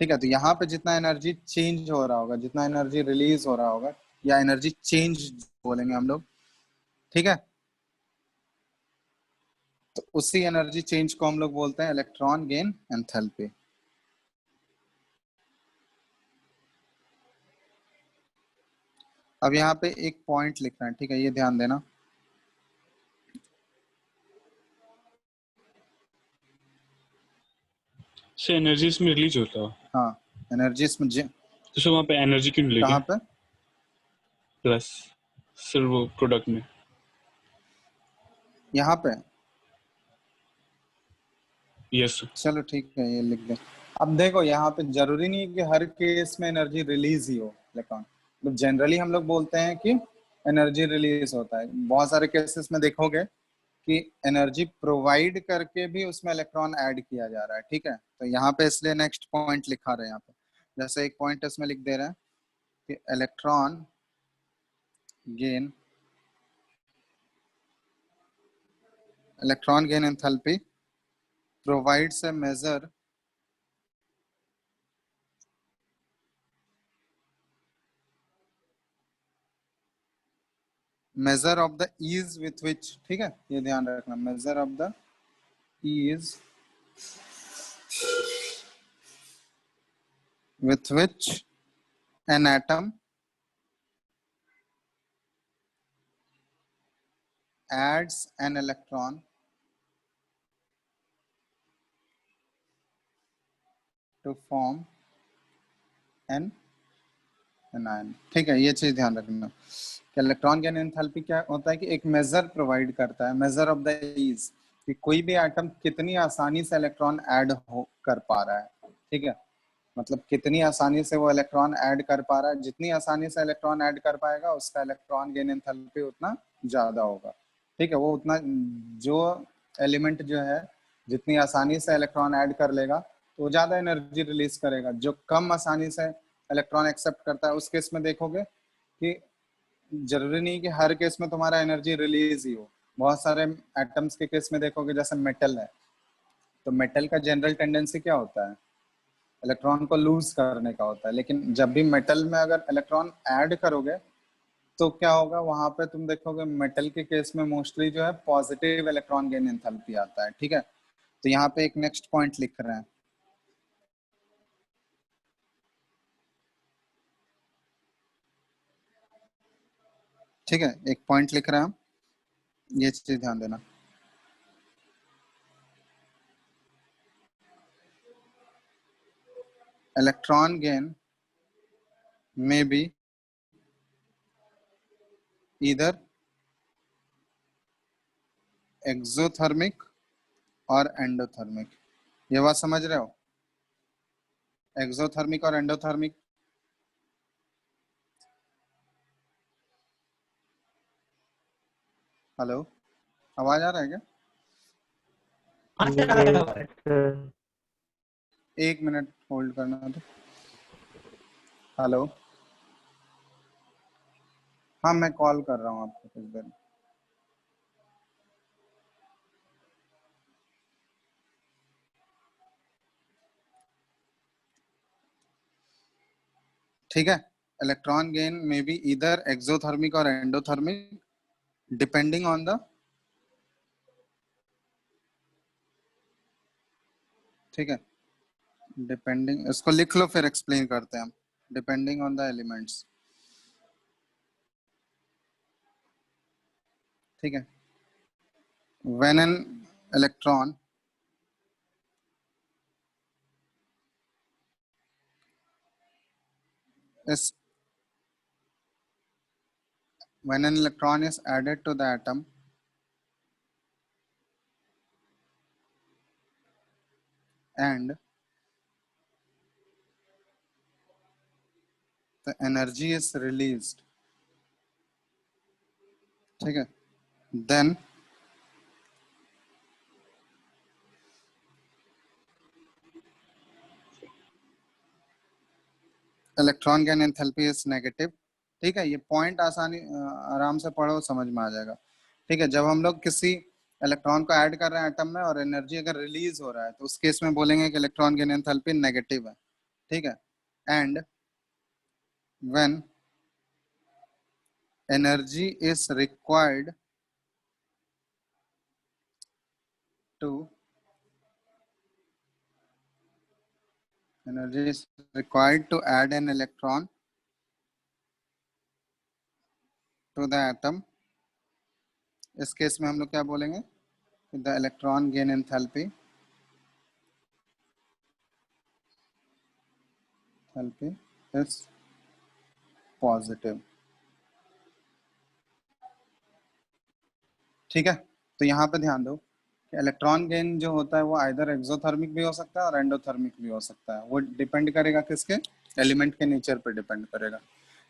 ठीक है। तो यहाँ पे जितना एनर्जी चेंज हो रहा होगा, जितना एनर्जी रिलीज हो रहा होगा, या एनर्जी चेंज बोलेंगे हम लोग, ठीक है, तो उसी एनर्जी चेंज को हम लोग बोलते हैं इलेक्ट्रॉन गेन एंथैल्पी। अब यहाँ पे एक पॉइंट लिखना है, ठीक है, ये ध्यान देना, से एनर्जी इसमें रिलीज होता है, हाँ एनर्जी इसमें तो सर वहाँ पे एनर्जी क्यों नहीं कहाँ लेंगे पे, प्लस सर वो प्रोडक्ट में? यहाँ पे, यस सर। चलो ठीक है ये लिख दे। अब देखो यहाँ पे जरूरी नहीं है कि हर केस में एनर्जी रिलीज ही हो इलेक्ट्रॉन, मतलब जनरली हम लोग बोलते हैं कि एनर्जी रिलीज होता है, बहुत सारे केसेस में देखोगे कि एनर्जी प्रोवाइड करके भी उसमें इलेक्ट्रॉन ऐड किया जा रहा है, ठीक है। तो यहाँ पे इसलिए नेक्स्ट पॉइंट लिखा रहे हैं यहाँ पे, जैसे एक पॉइंट इसमें लिख दे रहे हैं कि electron gain enthalpy provides a measure of the ease with which, ठीक है, ये ध्यान रखना, measure of the ease with which an atom adds an electron to form an anion, ठीक है, ये चीज ध्यान रखना कि इलेक्ट्रॉन गेन एंथैल्पी क्या होता है कि एक मेजर प्रोवाइड करता है, मेजर ऑफ द ईज, कि कोई भी एटम कितनी आसानी से इलेक्ट्रॉन ऐड हो कर पा रहा है, ठीक है, मतलब कितनी आसानी से वो इलेक्ट्रॉन ऐड कर पा रहा है, जितनी आसानी से इलेक्ट्रॉन ऐड कर पाएगा उसका इलेक्ट्रॉन गेन एंथैल्पी उतना ज्यादा होगा, ठीक है, वो उतना जो एलिमेंट जो है जितनी आसानी से इलेक्ट्रॉन ऐड कर लेगा तो ज्यादा एनर्जी रिलीज करेगा, जो कम आसानी से इलेक्ट्रॉन एक्सेप्ट करता है उस केस में देखोगे कि जरूरी नहीं कि हर केस में तुम्हारा एनर्जी रिलीज ही हो, बहुत सारे एटम्स के केस में देखोगे, जैसे मेटल है, तो मेटल का जनरल टेंडेंसी क्या होता है, इलेक्ट्रॉन को लूज करने का होता है, लेकिन जब भी मेटल में अगर इलेक्ट्रॉन ऐड करोगे तो क्या होगा, वहां पे तुम देखोगे मेटल के केस में मोस्टली जो है पॉजिटिव इलेक्ट्रॉन गेन एंथैल्पी आता है, ठीक है। तो यहाँ पे एक नेक्स्ट पॉइंट लिख रहे हैं, ठीक है, एक पॉइंट लिख रहे हैं हम, ये चीज ध्यान देना, इलेक्ट्रॉन गेन में बी इधर एक्सोथर्मिक और एंडोथर्मिक, ये बात समझ रहे हो, एक्सोथर्मिक और एंडोथर्मिक। हेलो, आवाज आ रहा है क्या? एक मिनट होल्ड करना तो। हेलो, हाँ मैं कॉल कर रहा हूँ आपको कुछ देर में। ठीक है, इलेक्ट्रॉन गेन में बी इधर एक्सोथर्मिक और एंडोथर्मिक डिपेंडिंग ऑन द, ठीक है, डिपेंडिंग, इसको लिख लो फिर एक्सप्लेन करते हैं हम, डिपेंडिंग ऑन द एलिमेंट्स, ठीक है। When an electron is when an electron is added to the atom and the energy is released, ठीक है, then electron gain enthalpy is negative. ठीक है, ये पॉइंट आराम से पढ़ो, समझ में आ जाएगा। ठीक है, जब हम लोग किसी इलेक्ट्रॉन को ऐड कर रहे हैं एटम में और एनर्जी अगर रिलीज हो रहा है तो उस केस में बोलेंगे कि इलेक्ट्रॉन गेन एंथैल्पी नेगेटिव है। ठीक है, and when energy is required to add an electron to the atom, इस केस में हम लोग क्या बोलेंगे, the electron gain enthalpy is positive. ठीक है, तो यहाँ पे ध्यान दो कि इलेक्ट्रॉन गेन जो होता है वो आइदर एक्सोथर्मिक भी हो सकता है और एंडोथर्मिक भी हो सकता है। वो डिपेंड करेगा किसके, एलिमेंट के नेचर पर डिपेंड करेगा।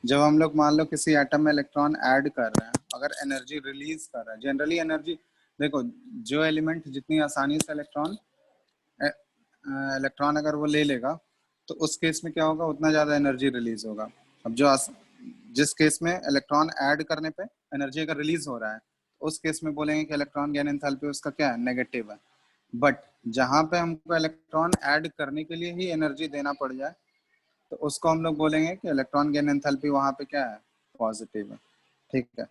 जब हम लोग मान लो किसी एटम में इलेक्ट्रॉन ऐड कर रहे हैं, अगर एनर्जी रिलीज कर रहा है, जनरली एनर्जी देखो, जो एलिमेंट जितनी आसानी से इलेक्ट्रॉन अगर वो ले लेगा तो उस केस में क्या होगा, उतना ज्यादा एनर्जी रिलीज होगा। अब जिस केस में इलेक्ट्रॉन ऐड करने पे एनर्जी अगर रिलीज हो रहा है उस केस में बोलेंगे कि इलेक्ट्रॉन गेन एंथैल्पी उसका क्या है, नेगेटिव है। बट जहां पे हमको इलेक्ट्रॉन ऐड करने के लिए ही एनर्जी देना पड़ जाए तो उसको हम लोग बोलेंगे कि इलेक्ट्रॉन गेन एंथैल्पी वहां पे क्या है, पॉजिटिव है। ठीक है,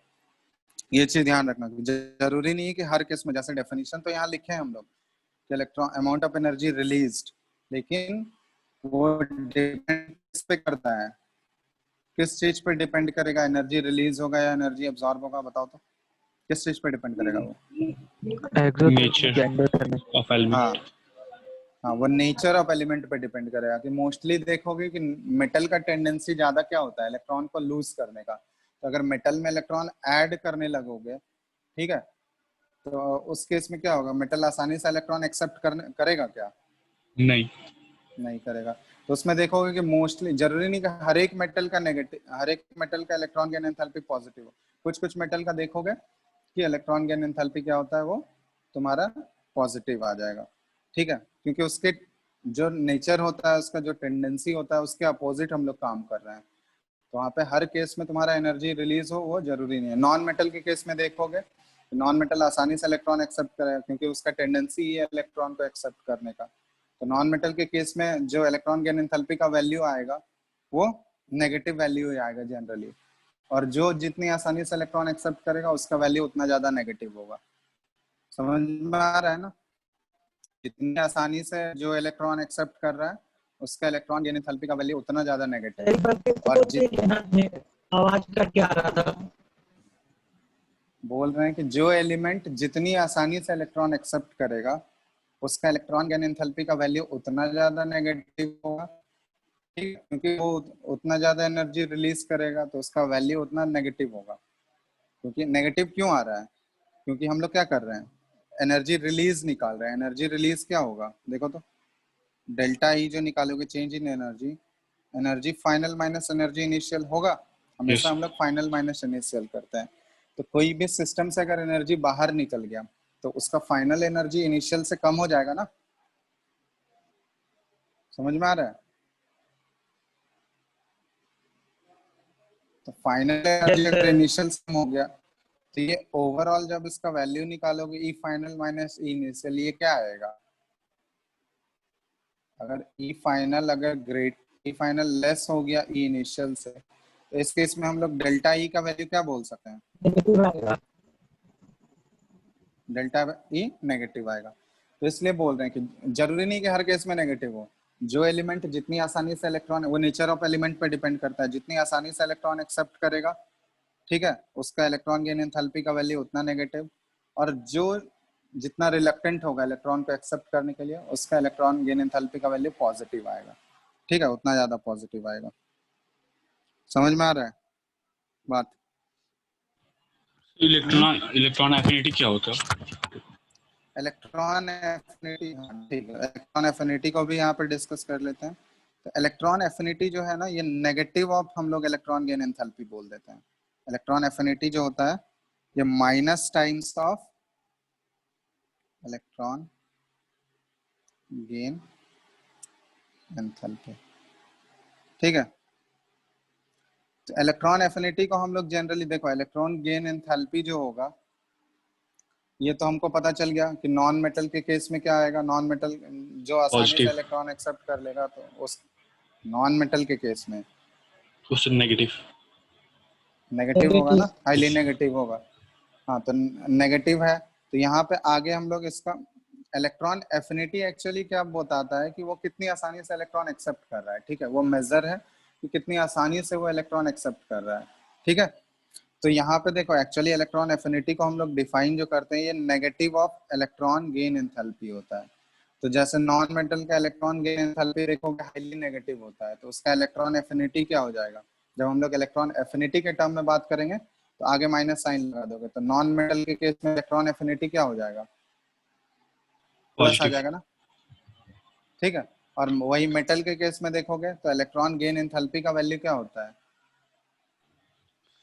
ये चीज ध्यान रखना, जरूरी नहीं है कि हर केस में, जैसे डेफिनेशन तो यहाँ लिखे हैं हम लोग कि electron amount of energy released, लेकिन वो डिपेंड किस पे करता है, किस चीज पे डिपेंड करेगा, एनर्जी रिलीज होगा या एनर्जी एब्जॉर्ब होगा, बताओ तो किस चीज पे डिपेंड करेगा वो, नेचर ऑफ एलिमेंट। हाँ हाँ, वो नेचर ऑफ एलिमेंट पे डिपेंड करेगा। कि मोस्टली देखोगे कि मेटल का टेंडेंसी ज्यादा क्या होता है, इलेक्ट्रॉन को लूज करने का। तो अगर मेटल में इलेक्ट्रॉन ऐड करने लगोगे, ठीक है, तो उस केस में क्या होगा, मेटल आसानी से इलेक्ट्रॉन एक्सेप्ट करेगा क्या, नहीं करेगा। तो उसमें देखोगे कि मोस्टली, जरूरी नहीं कि हर एक मेटल का इलेक्ट्रॉन गेन एंथैल्पी पॉजिटिव हो। कुछ कुछ मेटल का देखोगे कि इलेक्ट्रॉन गेन एंथैल्पी क्या होता है, वो तुम्हारा पॉजिटिव आ जाएगा। ठीक है, क्योंकि उसके जो नेचर होता है, उसका जो टेंडेंसी होता है, उसके अपोजिट हम लोग काम कर रहे हैं। तो वहाँ पे हर केस में तुम्हारा एनर्जी रिलीज हो वो जरूरी नहीं है। नॉन मेटल के केस में देखोगे, नॉन मेटल आसानी से इलेक्ट्रॉन एक्सेप्ट करेगा क्योंकि उसका टेंडेंसी ही है इलेक्ट्रॉन को एक्सेप्ट करने का। तो नॉन मेटल के केस में जो इलेक्ट्रॉन गेन एंथैल्पी का वैल्यू आएगा वो नेगेटिव वैल्यू ही आएगा जनरली, और जो जितनी आसानी से इलेक्ट्रॉन एक्सेप्ट करेगा उसका वैल्यू उतना ज्यादा नेगेटिव होगा। समझ में आ रहा है ना, जितनी आसानी से जो इलेक्ट्रॉन एक्सेप्ट कर रहा है उसका इलेक्ट्रॉन गेन एंथैल्पी का वैल्यू उतना ज्यादा नेगेटिव। और आवाज कट के आ रहा था। बोल रहे हैं कि जो एलिमेंट जितनी आसानी से इलेक्ट्रॉन एक्सेप्ट करेगा उसका इलेक्ट्रॉन गेन एंथैल्पी का वैल्यू उतना ज्यादा नेगेटिव होगा। ठीक है, क्योंकि वो उतना ज्यादा एनर्जी रिलीज करेगा तो उसका वैल्यू उतना नेगेटिव होगा। क्योंकि नेगेटिव क्यों आ रहा है, क्योंकि हम लोग क्या कर रहे हैं, एनर्जी रिलीज निकाल रहे हैं। एनर्जी रिलीज क्या होगा, देखो तो, डेल्टा ई जो निकालोगे, change in energy, energy final minus energy initial होगा। हमेशा हम लोग फाइनल माइनस इनिशियल करते हैं। तो कोई भी सिस्टम से अगर एनर्जी बाहर निकल गया तो उसका फाइनल एनर्जी इनिशियल से कम हो जाएगा ना। समझ में आ रहा है, तो फाइनल एनर्जी अगर इनिशियल से कम हो गया तो ये ओवरऑल जब इसका वैल्यू निकालोगे, ई फाइनल माइनस ई इनिशियल, ये क्या आएगा, अगर ई फाइनल लेस हो गया ई इनिशियल से, तो इस केस में हम लोग डेल्टा ई का वैल्यू क्या बोल सकते हैं, डेल्टा ई नेगेटिव आएगा। तो इसलिए बोल रहे हैं कि जरूरी नहीं कि हर केस में नेगेटिव हो। जो एलिमेंट जितनी आसानी से इलेक्ट्रॉन, वो नेचर ऑफ एलिमेंट पे डिपेंड करता है, जितनी आसानी से इलेक्ट्रॉन एक्सेप्ट करेगा, ठीक है, उसका इलेक्ट्रॉन गेन एंथैल्पी का वैल्यू उतना नेगेटिव। और जो जितना रिलक्टेंट होगा इलेक्ट्रॉन को एक्सेप्ट करने के लिए, उसका इलेक्ट्रॉन गेन एंथैल्पी का वैल्यू पॉजिटिव आएगा। ठीक है, उतना ज्यादा पॉजिटिव आएगा। समझ में आ रहा है बात। इलेक्ट्रॉन एफिनिटी क्या होता है? इलेक्ट्रॉन एफिनिटी, हाँ ठीक है, इलेक्ट्रॉन एफिनिटी को भी यहाँ पे डिस्कस कर लेते हैं। तो इलेक्ट्रॉन एफिनिटी जो है ना, ये नेगेटिव ऑफ हम लोग इलेक्ट्रॉन गेन एंथैल्पी बोल देते हैं। इलेक्ट्रॉन एफिनिटी जो होता है ये minus times of electron gain enthalpy, ठीक है। तो इलेक्ट्रॉन एफिनिटी को हम लोग जनरली, देखो इलेक्ट्रॉन गेन एंथैल्पी जो होगा, ये तो हमको पता चल गया कि नॉन मेटल के केस में क्या आएगा, नॉन मेटल जो आसानी से पॉजिटिव, इलेक्ट्रॉन एक्सेप्ट कर लेगा, तो उस नॉन मेटल के केस में उससे नेगेटिव। नेगेटिव होगा ना, नेगेटिव। हाईली नेगेटिव होगा। हाँ तो नेगेटिव है, तो यहाँ पे आगे हम लोग इसका इलेक्ट्रॉन एफिनिटी एक्चुअली क्या बताता है कि वो कितनी आसानी से इलेक्ट्रॉन एक्सेप्ट कर रहा है, ठीक है। वो मेजर है कि कितनी आसानी से वो इलेक्ट्रॉन एक्सेप्ट कर रहा है, ठीक है। तो यहाँ पे देखो एक्चुअली इलेक्ट्रॉन एफिनिटी को हम लोग डिफाइन जो करते हैं, ये negative of electron gain enthalpy होता है। तो जैसे नॉन मेटल का इलेक्ट्रॉन गेन एंथैल्पी देखोगे हाईली नेगेटिव होता है, तो उसका इलेक्ट्रॉन एफिनिटी क्या हो जाएगा, जब हम लोग इलेक्ट्रॉन एफिनिटी के टर्म में बात करेंगे तो आगे माइनस साइन लगा दोगे, तो नॉन मेटल के केस में इलेक्ट्रॉन एफिनिटी क्या हो जाएगा, प्लस आ पॉजिटिव, जाएगा ना, ठीक है। और वही मेटल के केस में देखोगे तो इलेक्ट्रॉन गेन एंथैल्पी का वैल्यू क्या होता है,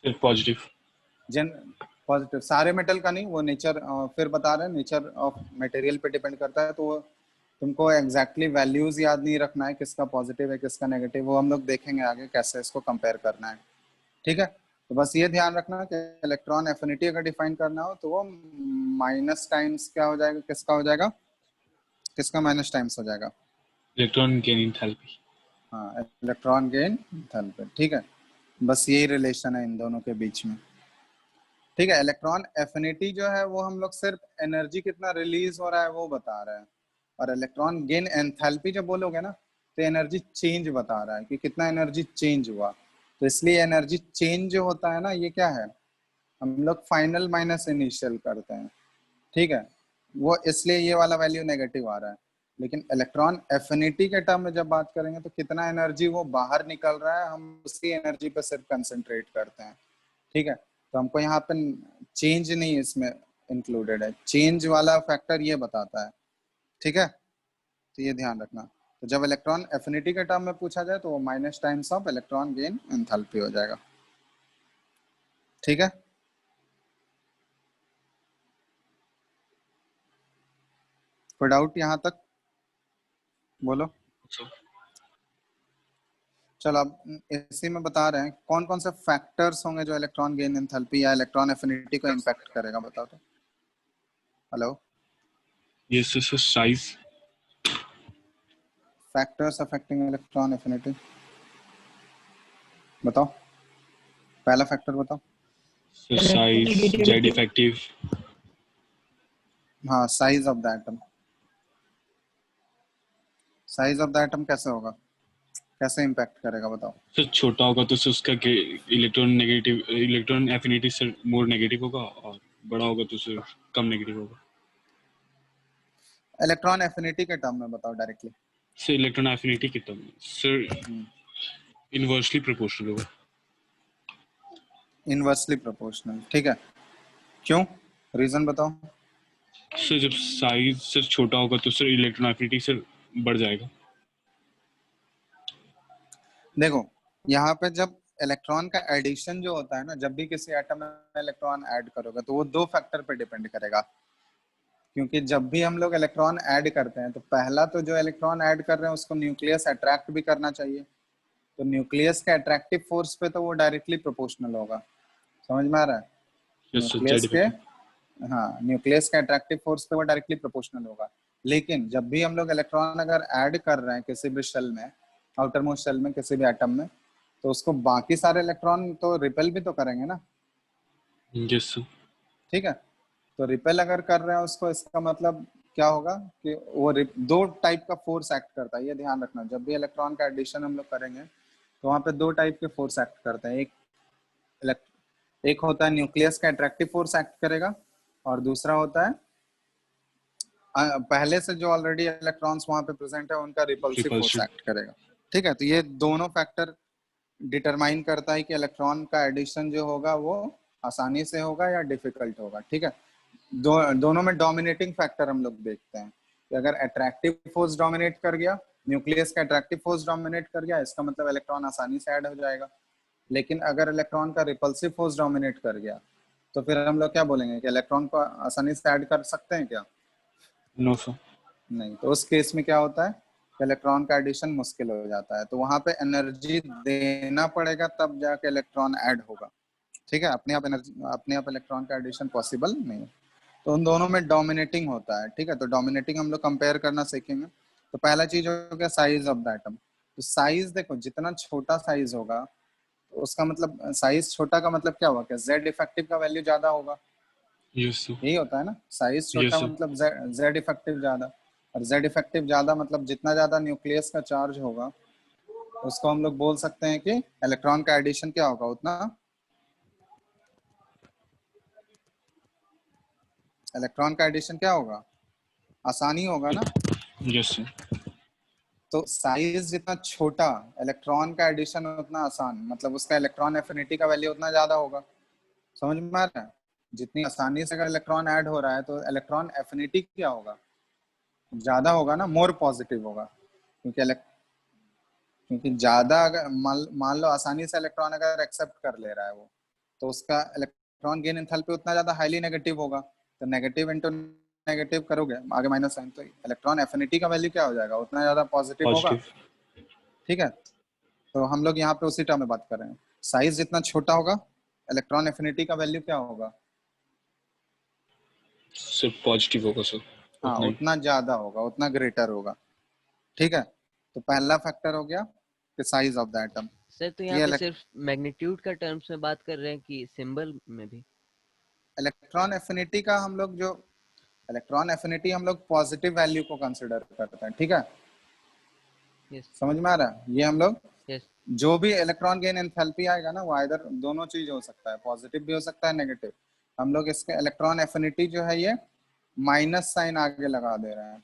फिर पॉजिटिव। जन पॉजिटिव। सारे मेटल का नहीं, वो नेचर फिर बता रहे हैं, नेचर ऑफ मटेरियल पे डिपेंड करता है। तो वो तुमको एग्जैक्टली वैल्यूज याद नहीं रखना है, किसका पॉजिटिव है किसका नेगेटिव, वो हम लोग देखेंगे आगे कैसे इसको कंपेयर करना है, ठीक है। तो बस ये ध्यान रखना कि इलेक्ट्रॉन एफिनिटी अगर डिफाइन करना हो तो वो माइनस टाइम्स क्या हो जाएगा, किसका हो जाएगा, किसका माइनस टाइम्स हो जाएगा, इलेक्ट्रॉन गेन एंथैल्पी। हाँ इलेक्ट्रॉन गेन एंथैल्पी, ठीक है। बस यही रिलेशन है इन दोनों के बीच में, ठीक है। इलेक्ट्रॉन एफिनिटी जो है वो हम लोग सिर्फ एनर्जी कितना रिलीज हो रहा है वो बता रहे हैं, और इलेक्ट्रॉन गेन एंथैल्पी जब बोलोगे ना तो एनर्जी चेंज बता रहा है कि कितना एनर्जी चेंज हुआ। तो इसलिए एनर्जी चेंज जो होता है ना, ये क्या है, हम लोग फाइनल माइनस इनिशियल करते हैं, ठीक है। वो इसलिए ये वाला वैल्यू नेगेटिव आ रहा है। लेकिन इलेक्ट्रॉन एफिनिटी के टर्म में जब बात करेंगे तो कितना एनर्जी वो बाहर निकल रहा है, हम उसकी एनर्जी पे सिर्फ कंसंट्रेट करते हैं, ठीक है। तो हमको यहाँ पे चेंज नहीं इसमें इंक्लूडेड है, चेंज वाला फैक्टर ये बताता है, ठीक है। तो ये ध्यान रखना। तो जब इलेक्ट्रॉन एफिनिटी के टर्म में पूछा जाए तो वो minus times of electron gain enthalpy हो जाएगा, ठीक है। कोई डाउट यहाँ तक, बोलो। चलो अब इसी में बता रहे हैं कौन कौन से फैक्टर्स होंगे जो इलेक्ट्रॉन गेन एंथैल्पी या इलेक्ट्रॉन एफिनिटी को इम्पैक्ट करेगा, बताओ तो। Hello, yes sir, size. Factors affecting electron affinity, बताओ, पहला फैक्टर बताओ। Size, Z electronegativity. इफेक्टिव। हाँ size of the atom, size of the atom कैसे होगा, कैसे इम्पैक्ट करेगा बताओ। सर छोटा होगा तो सर उसका electron negative, electron affinity sir more negative होगा, और बड़ा होगा तो सर कम नेगेटिव होगा। इलेक्ट्रॉन एफिनिटी के टर्म में बताओ डायरेक्टली। सर इलेक्ट्रॉन एफिनिटी कितना सर इनवर्सली प्रोपोर्शनल होगा। इनवर्सली प्रोपोर्शनल, ठीक है। क्यों, रीजन बताओ। सर जब साइज सर छोटा होगा तो सर इलेक्ट्रॉन एफिनिटी सर बढ़ जाएगा। देखो यहाँ पे जब इलेक्ट्रॉन का एडिशन जो होता है ना, जब भी किसी एटम में इलेक्ट्रॉन ऐड करोगे तो वो दो फैक्टर पे डिपेंड करेगा। क्योंकि जब भी हम लोग इलेक्ट्रॉन ऐड करते हैं तो पहला तो जो इलेक्ट्रॉन ऐड कर रहे हैं उसको न्यूक्लियस अट्रैक्ट भी करना चाहिए। तो न्यूक्लियस के अट्रैक्टिव फोर्स पे तो वो डायरेक्टली प्रोपोर्शनल होगा, समझ में आ रहा है। यस सर, जेड न्यूक्लियस के, इफेक्टिव। हाँ न्यूक्लियस के अट्रैक्टिव फोर्स पे वो डायरेक्टली प्रोपोर्शनल होगा। लेकिन जब भी हम लोग इलेक्ट्रॉन अगर ऐड कर रहे हैं किसी भी शेल में, आउटर मोस्ट शेल में किसी भी एटम में, तो उसको बाकी सारे इलेक्ट्रॉन तो रिपेल भी तो करेंगे ना, यस सर। ठीक है। तो रिपेल अगर कर रहे हैं उसको, इसका मतलब क्या होगा कि वो दो टाइप का फोर्स एक्ट करता है, ये ध्यान रखना। जब भी इलेक्ट्रॉन का एडिशन हम लोग करेंगे तो वहाँ पे दो टाइप के फोर्स एक्ट करते हैं। एक होता है न्यूक्लियस का अट्रैक्टिव फोर्स एक्ट करेगा, और दूसरा होता है पहले से जो ऑलरेडी इलेक्ट्रॉन्स वहां पे प्रेजेंट है उनका रिपल्सिव फोर्स रिपल्शन। एक्ट करेगा, ठीक है। तो ये दोनों फैक्टर डिटरमाइन करता है कि इलेक्ट्रॉन का एडिशन जो होगा वो आसानी से होगा या डिफिकल्ट होगा, ठीक है। दोनों में डोमिनेटिंग फैक्टर हम लोग देखते हैं कि अगर अट्रैक्टिव फोर्स डोमिनेट कर गया, न्यूक्लियस का अट्रैक्टिव फोर्स डोमिनेट कर गया, इसका मतलब इलेक्ट्रॉन आसानी से ऐड हो जाएगा। लेकिन अगर इलेक्ट्रॉन का रिपल्सिव फोर्स डोमिनेट कर गया तो फिर हम लोग क्या बोलेंगे कि इलेक्ट्रॉन को आसानी से ऐड कर सकते हैं क्या? No sir. नहीं। तो उस केस में क्या होता है, इलेक्ट्रॉन का एडिशन मुश्किल हो जाता है, तो वहां पे एनर्जी देना पड़ेगा तब जाके इलेक्ट्रॉन ऐड होगा। ठीक है, अपने आप एनर्जी, अपने आप इलेक्ट्रॉन का एडिशन पॉसिबल नहीं है। तो उन दोनों में डोमिनेटिंग होता है। ठीक है, तो डोमिनेटिंग हम लोग कंपेयर करना सीखेंगे। तो पहला चीज हो गया साइज ऑफ द एटम। तो साइज देखो, जितना छोटा साइज होगा तो उसका मतलब, साइज छोटा का मतलब क्या हुआ, कि जेड इफेक्टिव का वैल्यू ज्यादा होगा। Yes sir. यही होता है ना, साइज यस छोटा सर। मतलब जेड इफेक्टिव ज्यादा। और जेड इफेक्टिव ज्यादा मतलब जितना ज्यादा न्यूक्लियस का चार्ज होगा उसको हम लोग बोल सकते हैं कि इलेक्ट्रॉन का एडिशन क्या होगा, उतना इलेक्ट्रॉन का एडिशन क्या होगा, आसानी होगा ना। Yes sir. तो साइज जितना छोटा, इलेक्ट्रॉन का एडिशन उतना आसान, मतलब उसका इलेक्ट्रॉन एफिनिटी का वैल्यू उतना ज्यादा होगा। समझ में आ रहा है? जितनी आसानी से अगर इलेक्ट्रॉन ऐड हो रहा है तो इलेक्ट्रॉन एफिनिटी क्या होगा, ज्यादा होगा ना, मोर पॉजिटिव होगा। क्योंकि ज्यादा अगर मान लो आसानी से इलेक्ट्रॉन अगर एक्सेप्ट कर ले रहा है वो, तो उसका इलेक्ट्रॉन गेन एंथैल्पी उतना ज्यादा हाईली नेगेटिव होगा। तो नेगेटिव इंटू नेगेटिव करोगे आगे माइनस साइन, तो इलेक्ट्रॉन एफिनिटी का वैल्यू क्या हो जाएगा, उतना ज्यादा पॉजिटिव होगा। पॉजिटिव। ठीक है, तो हम लोग यहाँ पे उसी टर्म में बात कर रहे हैं। साइज जितना छोटा होगा इलेक्ट्रॉन एफिनिटी का वैल्यू क्या होगा, सिर्फ पॉजिटिव होगा सर, हाँ उतना ही। उतना ज्यादा होगा, उतना ग्रेटर होगा। ठीक है, तो पहला फैक्टर हो गया कि size of the atom. Sir तो यहाँ ये पे सिर्फ मैग्नीट्यूड का टर्म्स में बात कर रहे हैं कि सिंबल में भी? इलेक्ट्रॉन एफिनिटी का हम लोग जो इलेक्ट्रॉन एफिनिटी हम लोग पॉजिटिव वैल्यू को कंसिडर करते हैं। ठीक है, यस। समझ में आ रहा है? ये हम लोग यस। जो भी इलेक्ट्रॉन गेन एंथैल्पी आएगा ना, वो आइदर दोनों चीज हो सकता है, पॉजिटिव भी हो सकता है नेगेटिव। हम लोग इसके इलेक्ट्रॉन एफिनिटी जो है ये माइनस साइन आगे लगा दे रहे हैं।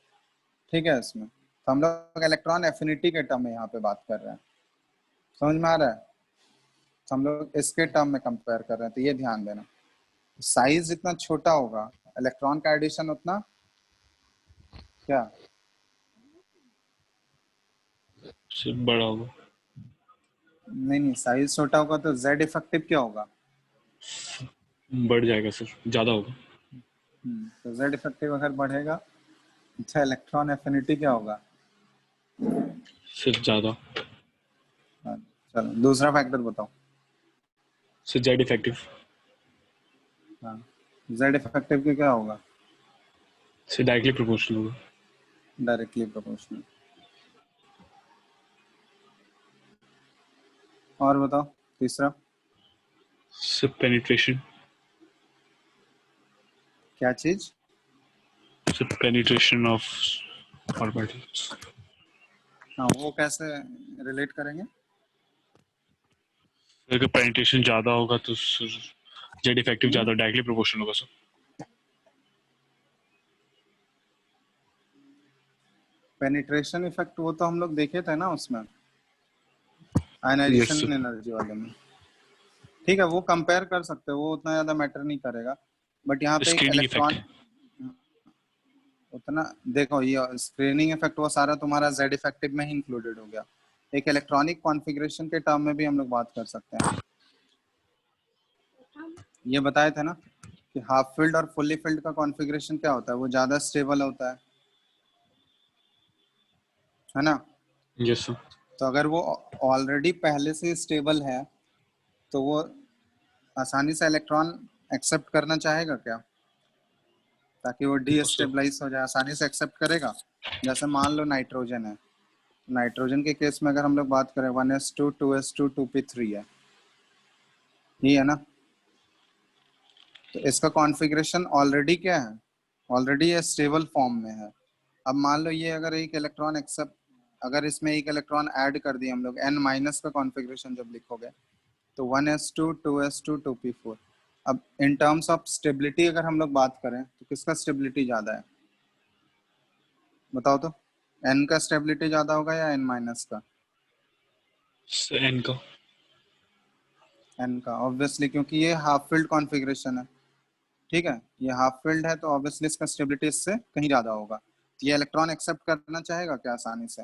ठीक है, इसमें तो हम लोग इलेक्ट्रॉन एफिनिटी के टर्म में यहाँ पे बात कर रहे हैं। समझ में आ रहा है? तो हम लोग इसके टर्म में कंपेयर कर रहे हैं, तो ये ध्यान देना। साइज जितना छोटा होगा इलेक्ट्रॉन का एडिशन उतना क्या, सिर्फ बड़ा होगा। नहीं साइज छोटा होगा तो जेड इफेक्टिव क्या होगा, बढ़ जाएगा सर, ज्यादा होगा। तो जेड इफेक्टिव अगर बढ़ेगा तो इलेक्ट्रॉन एफिनिटी क्या होगा, सिर्फ ज्यादा। हाँ, चलो दूसरा फैक्टर बताओ। सिर्फ जेड इफेक्टिव। हाँ, जेड इफेक्टिव की क्या होगा, सिर्फ डायरेक्टली प्रोपोर्शनल होगा। Directly proportional. और बताओ तीसरा। सिर्फ पेनिट्रेशन। क्या चीज, सिर्फ पेनिट्रेशन ऑफ ऑर्बिटल्स। हाँ वो कैसे रिलेट करेंगे, अगर पेनिट्रेशन ज्यादा होगा तो जेड इफेक्टिव ज्यादा डायरेक्टली प्रोपोर्शनल होगा सर। पेनिट्रेशन इफेक्ट वो तो हम लोग देखे थे ना उसमें, यस आयनाइजेशन सर। एनर्जी वाले में। ठीक है, वो कंपेयर कर सकते हैं, वो उतना ज्यादा मैटर नहीं करेगा। बट यहाँ पे एक स्क्रीनिंग इफेक्ट। इलेक्ट्रॉन उतना, देखो ये स्क्रीनिंग इफेक्ट वो सारा तुम्हारा जेड इफेक्टिव में ही इंक्लूडेड हो गया। एक इलेक्ट्रॉनिक कॉन्फ़िगरेशन के टर्म में भी हम लोग बात कर सकते हैं। ये बताए थे ना कि हाफ फील्ड और फुल्ली फील्ड का कॉन्फ़िगरेशन क्या होता है, वो ज्यादा स्टेबल होता है ना। Yes sir. तो अगर वो ऑलरेडी पहले से स्टेबल है तो वो आसानी से इलेक्ट्रॉन एक्सेप्ट करना चाहेगा क्या, ताकि वो डी नो सर। स्टेबलाइज हो जाए, आसानी से एक्सेप्ट करेगा। जैसे मान लो नाइट्रोजन है, नाइट्रोजन के केस में अगर हम लोग बात करें 1s2 2s2 2p3 है, ये है ना। तो इसका कॉन्फ़िगरेशन ऑलरेडी क्या है, ऑलरेडी ये स्टेबल फॉर्म में है। अब मान लो ये अगर एक इलेक्ट्रॉन एक्सेप्ट, अगर इसमें एक इलेक्ट्रॉन ऐड कर दिए हम लोग, n माइनस का कॉन्फ़िगरेशन जब लिखोगे तो 1s2 2s2 2p4। अब इन टर्म्स ऑफ स्टेबिलिटी अगर हम लोग बात करें तो किसका स्टेबिलिटी ज्यादा है, बताओ तो। n का स्टेबिलिटी ज्यादा होगा या n माइनस का, एन का। n का ऑब्वियसली, क्योंकि ये हाफ फील्ड कॉन्फ़िगरेशन है। ठीक है, ये हाफ फील्ड है तो ऑब्वियसली इसका स्टेबिलिटी इससे कहीं ज्यादा होगा। ये इलेक्ट्रॉन एक्सेप्ट करना चाहेगा क्या आसानी से?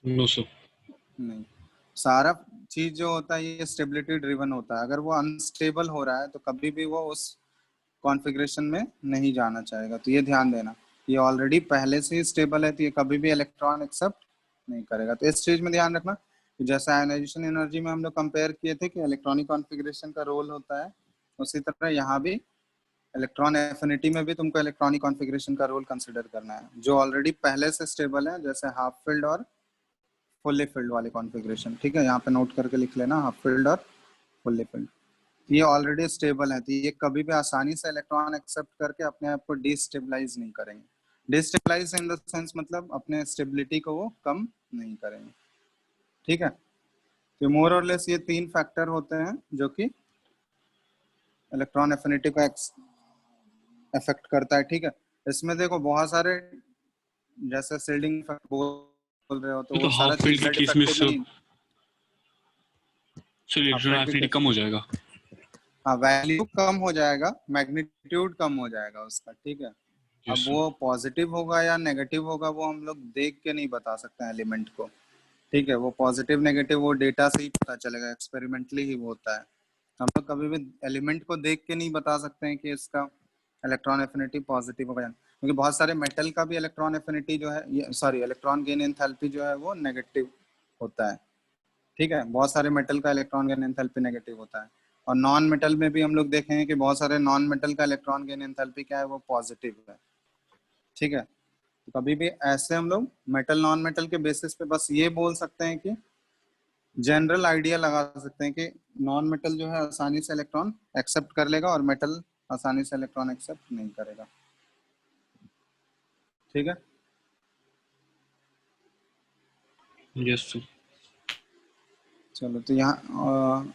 No sir. नहीं, सारा चीज जो होता है ये स्टेबिलिटी ड्रिवन होता है। अगर वो अनस्टेबल हो रहा है तो कभी भी वो उस कॉन्फ़िगरेशन में नहीं जाना चाहेगा। तो ये ध्यान देना, ये ऑलरेडी पहले से ही स्टेबल है तो ये कभी भी इलेक्ट्रॉन एक्सेप्ट नहीं करेगा। तो इस चीज में ध्यान रखना कि जैसे आयनाइजेशन एनर्जी में हम लोग कंपेयर किए थे कि इलेक्ट्रॉनिक कॉन्फ़िगरेशन का रोल होता है, उसी तरह यहाँ भी इलेक्ट्रॉन एफिनिटी में भी तुमको इलेक्ट्रॉनिक कॉन्फ़िगरेशन का रोल कंसिडर करना है। जो ऑलरेडी पहले से स्टेबल है जैसे हाफ फील्ड और फुल्ली फील्ड वाले कॉन्फ़िगरेशन, ठीक है, यहाँ पे नोट करके लिख लेना हाफ फील्ड और फुल्ली फील्ड। ये ऑलरेडी स्टेबल है तो ये कभी भी आसानी से इलेक्ट्रॉन एक्सेप्ट करके अपने आप को डिस्टेबलाइज नहीं करेंगे। डिस्टेबलाइज इन द सेंस मतलब अपने स्टेबिलिटी को वो कम नहीं करेंगे, ठीक है। तो मोर और लेस ये 3 फैक्टर होते हैं जो कि इलेक्ट्रॉन एफिनिटी को अफेक्ट करता है, ठीक है। इसमें देखो बहुत सारे, जैसे शील्डिंग इफेक्ट बोल रहे हो तो तो वो सारा हाफ फील्ड चीज की Z केस में इफेक्टिव नहीं। सर इलेक्ट्रॉन हाफ एफिनिटी कम हो जाएगा। हाँ, वैल्यू कम हो जाएगा, मैग्नीट्यूड कम हो जाएगा उसका, ठीक है। यस अब सर। वो पॉजिटिव होगा या नेगेटिव होगा वो हम लोग देख के नहीं बता सकते हैं एलिमेंट को, ठीक है। वो पॉजिटिव नेगेटिव वो डेटा से ही पता चलेगा, एक्सपेरिमेंटली ही वो होता है। हम लोग कभी भी एलिमेंट को देख के नहीं बता सकते हैं कि इसका इलेक्ट्रॉन एफिनिटी पॉजिटिव होगा, क्योंकि बहुत सारे मेटल का भी इलेक्ट्रॉन एफिनिटी जो है, सॉरी इलेक्ट्रॉन गेन एंथैल्पी जो है वो नेगेटिव होता है, ठीक है। बहुत सारे मेटल का इलेक्ट्रॉन गेन एंथैल्पी नेगेटिव होता है। और नॉन मेटल में भी हम लोग देखेंगे कि बहुत सारे नॉन मेटल का इलेक्ट्रॉन गेन एंथैल्पी क्या है, वो पॉजिटिव है, ठीक है। तो कभी भी ऐसे हम लोग मेटल नॉन मेटल के बेसिस पे बस ये बोल सकते हैं कि जनरल आइडिया लगा सकते हैं कि नॉन मेटल जो है आसानी से इलेक्ट्रॉन एक्सेप्ट कर लेगा और मेटल आसानी से इलेक्ट्रॉन एक्सेप्ट नहीं करेगा, ठीक है। Yes sir. चलो तो यहाँ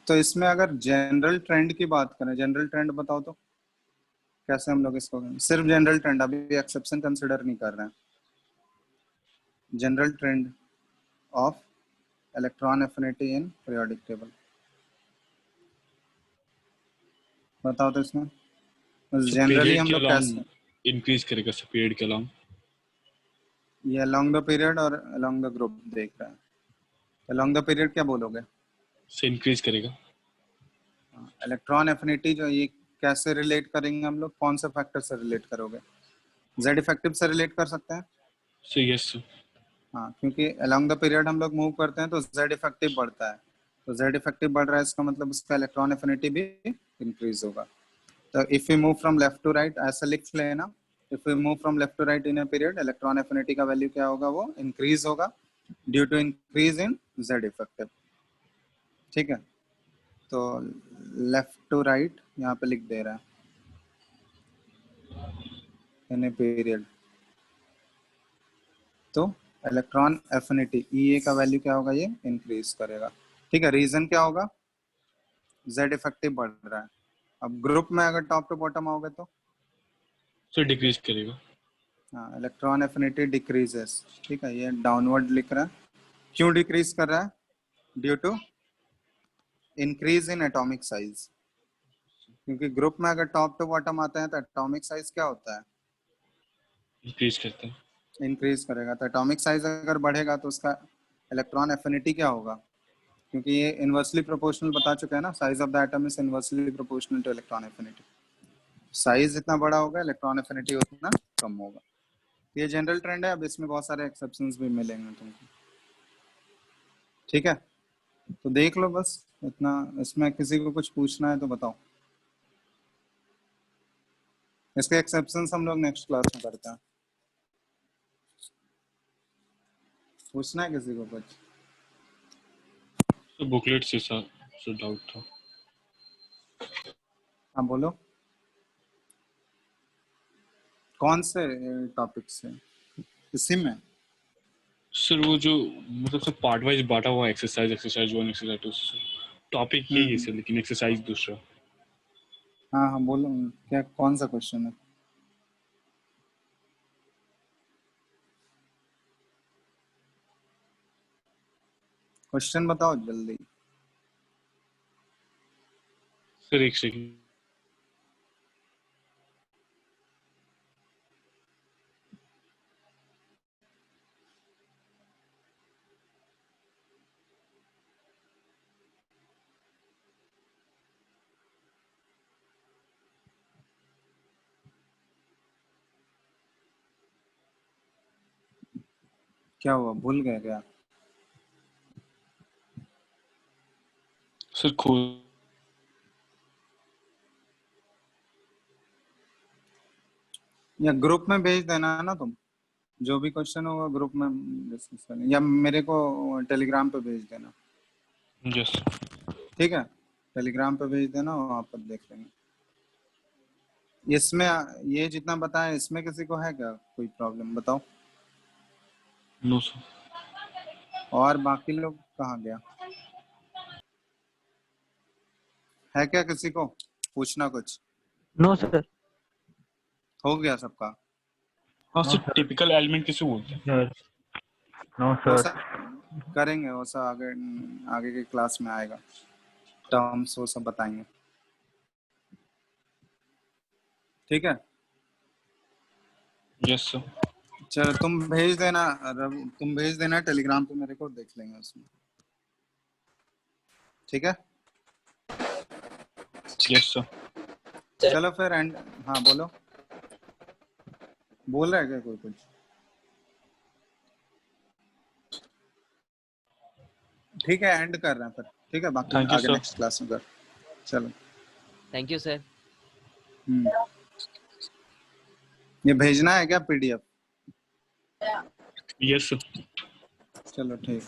तो इसमें अगर जनरल ट्रेंड की बात करें, जनरल ट्रेंड बताओ तो कैसे हम लोग इसको करें? सिर्फ जनरल ट्रेंड, अभी एक्सेप्शन कंसिडर नहीं कर रहे हैं। General trend of electron affinity in periodic table बताओ तो इसमें सर जनरली पीरियड हम के लोग कैसे, अलोंग इंक्रीज करेगा सर, पीरियड के अलोंग। ये अलोंग द पीरियड और अलोंग द ग्रुप देख रहे हैं। अलोंग द पीरियड क्या बोलोगे? से इंक्रीज करेगा। इलेक्ट्रॉन एफिनिटी जो ये कैसे रिलेट करेंगे हम लोग, कौन से फैक्टर से रिलेट करोगे? जेड इफेक्टिव से रिलेट कर सकते हैं। Sir yes sir. हाँ, क्योंकि अलोंग द पीरियड हम लोग मूव करते हैं तो जेड इफेक्टिव बढ़ता है, तो जेड इफेक्टिव बढ़ रहा है इसका मतलब उसका इलेक्ट्रॉन एफिनिटी भी इंक्रीज होगा। तो if you move from left to right, ऐसा लिख लेना, if you move from left to right in a period, electron affinity का वैल्यू क्या होगा, वो इंक्रीज होगा due to increase in Z effective, ठीक है। तो लेफ्ट टू राइट यहाँ पे लिख दे रहा है इन ए पीरियड, तो इलेक्ट्रॉन एफिनिटी ई का वैल्यू क्या होगा, ये इंक्रीज करेगा, ठीक है। रीजन क्या होगा, जेड इफेक्टिव बढ़ रहा है। अब ग्रुप में अगर टॉप टू बॉटम आओगे तो सर डिक्रीज करेगा। हाँ, इलेक्ट्रॉन एफिनिटी डिक्रीजेस, ठीक है, ये डाउनवर्ड लिख रहा है। क्यों डिक्रीज कर रहा है? Due to increase in atomic size, क्योंकि ग्रुप में अगर टॉप टू बॉटम आता है तो एटॉमिक साइज क्या होता है, इंक्रीज करता है। इंक्रीज करेगा। तो एटॉमिक साइज अगर बढ़ेगा तो उसका इलेक्ट्रॉन एफिनिटी क्या होगा, क्योंकि ये इनवर्सली प्रोपोर्शनल बता चुके हैं ना, size of the atom is inversely proportional two electron affinity. Size जितना बड़ा होगा इलेक्ट्रॉन एफिनिटी उतना कम होगा। ये जनरल ट्रेंड है, अब इसमें बहुत सारे एक्सेप्शंस भी मिलेंगे तुमको, ठीक है। तो देख लो बस इतना, इसमें किसी को कुछ पूछना है तो बताओ। इसके एक्सेप्शंस हम लोग नेक्स्ट क्लास में करते हैं। पूछना है किसी को कुछ? सर बुकलेट से सर डाउट था। हाँ बोलो, कौन से टॉपिक से? इसी में? सर वो जो मतलब सब पार्ट वाइज बांटा हुआ, एक्सरसाइज 1 एक्सरसाइज 2, टॉपिक यही है सर, लेकिन एक्सरसाइज दूसरा। हाँ हाँ बोलो, क्या कौन सा क्वेश्चन है? क्वेश्चन बताओ जल्दी। सर एक सेकंड। क्या हुआ, भूल गए क्या? सर खुद या ग्रुप में भेज देना है ना तुम, जो भी क्वेश्चन होगा ग्रुप में डिस्कस करें, या मेरे को टेलीग्राम पे भेज देना, यस ठीक है? टेलीग्राम पे भेज देना, वहाँ पर देख लेंगे। इसमें ये जितना बताया, इसमें किसी को है क्या कोई प्रॉब्लम, बताओ। No sir. और बाकी लोग कहाँ गया? है क्या किसी को पूछना कुछ? No sir. हो गया सबका? हाँ No, sir, sir. Typical element किसे बोलते हैं? Sir. No, वो sir. सब करेंगे, वो सब आगे आगे के क्लास में आएगा, टर्म्स वो सब बताएंगे, ठीक है? Yes sir. चलो तुम भेज देना, तुम भेज देना टेलीग्राम पे मेरे को, देख लेंगे उसमें, ठीक है? Yes sir. चलो फिर एंड, हाँ बोलो, बोल रहा है क्या कोई कुछ? ठीक है, एंड कर रहे हैं फिर, ठीक है? बाकी थैंक यू आगे सर। नेक्स्ट क्लास में कर, चलो। Thank you sir. ये भेजना है क्या PDF? Yes sir. चलो ठीक।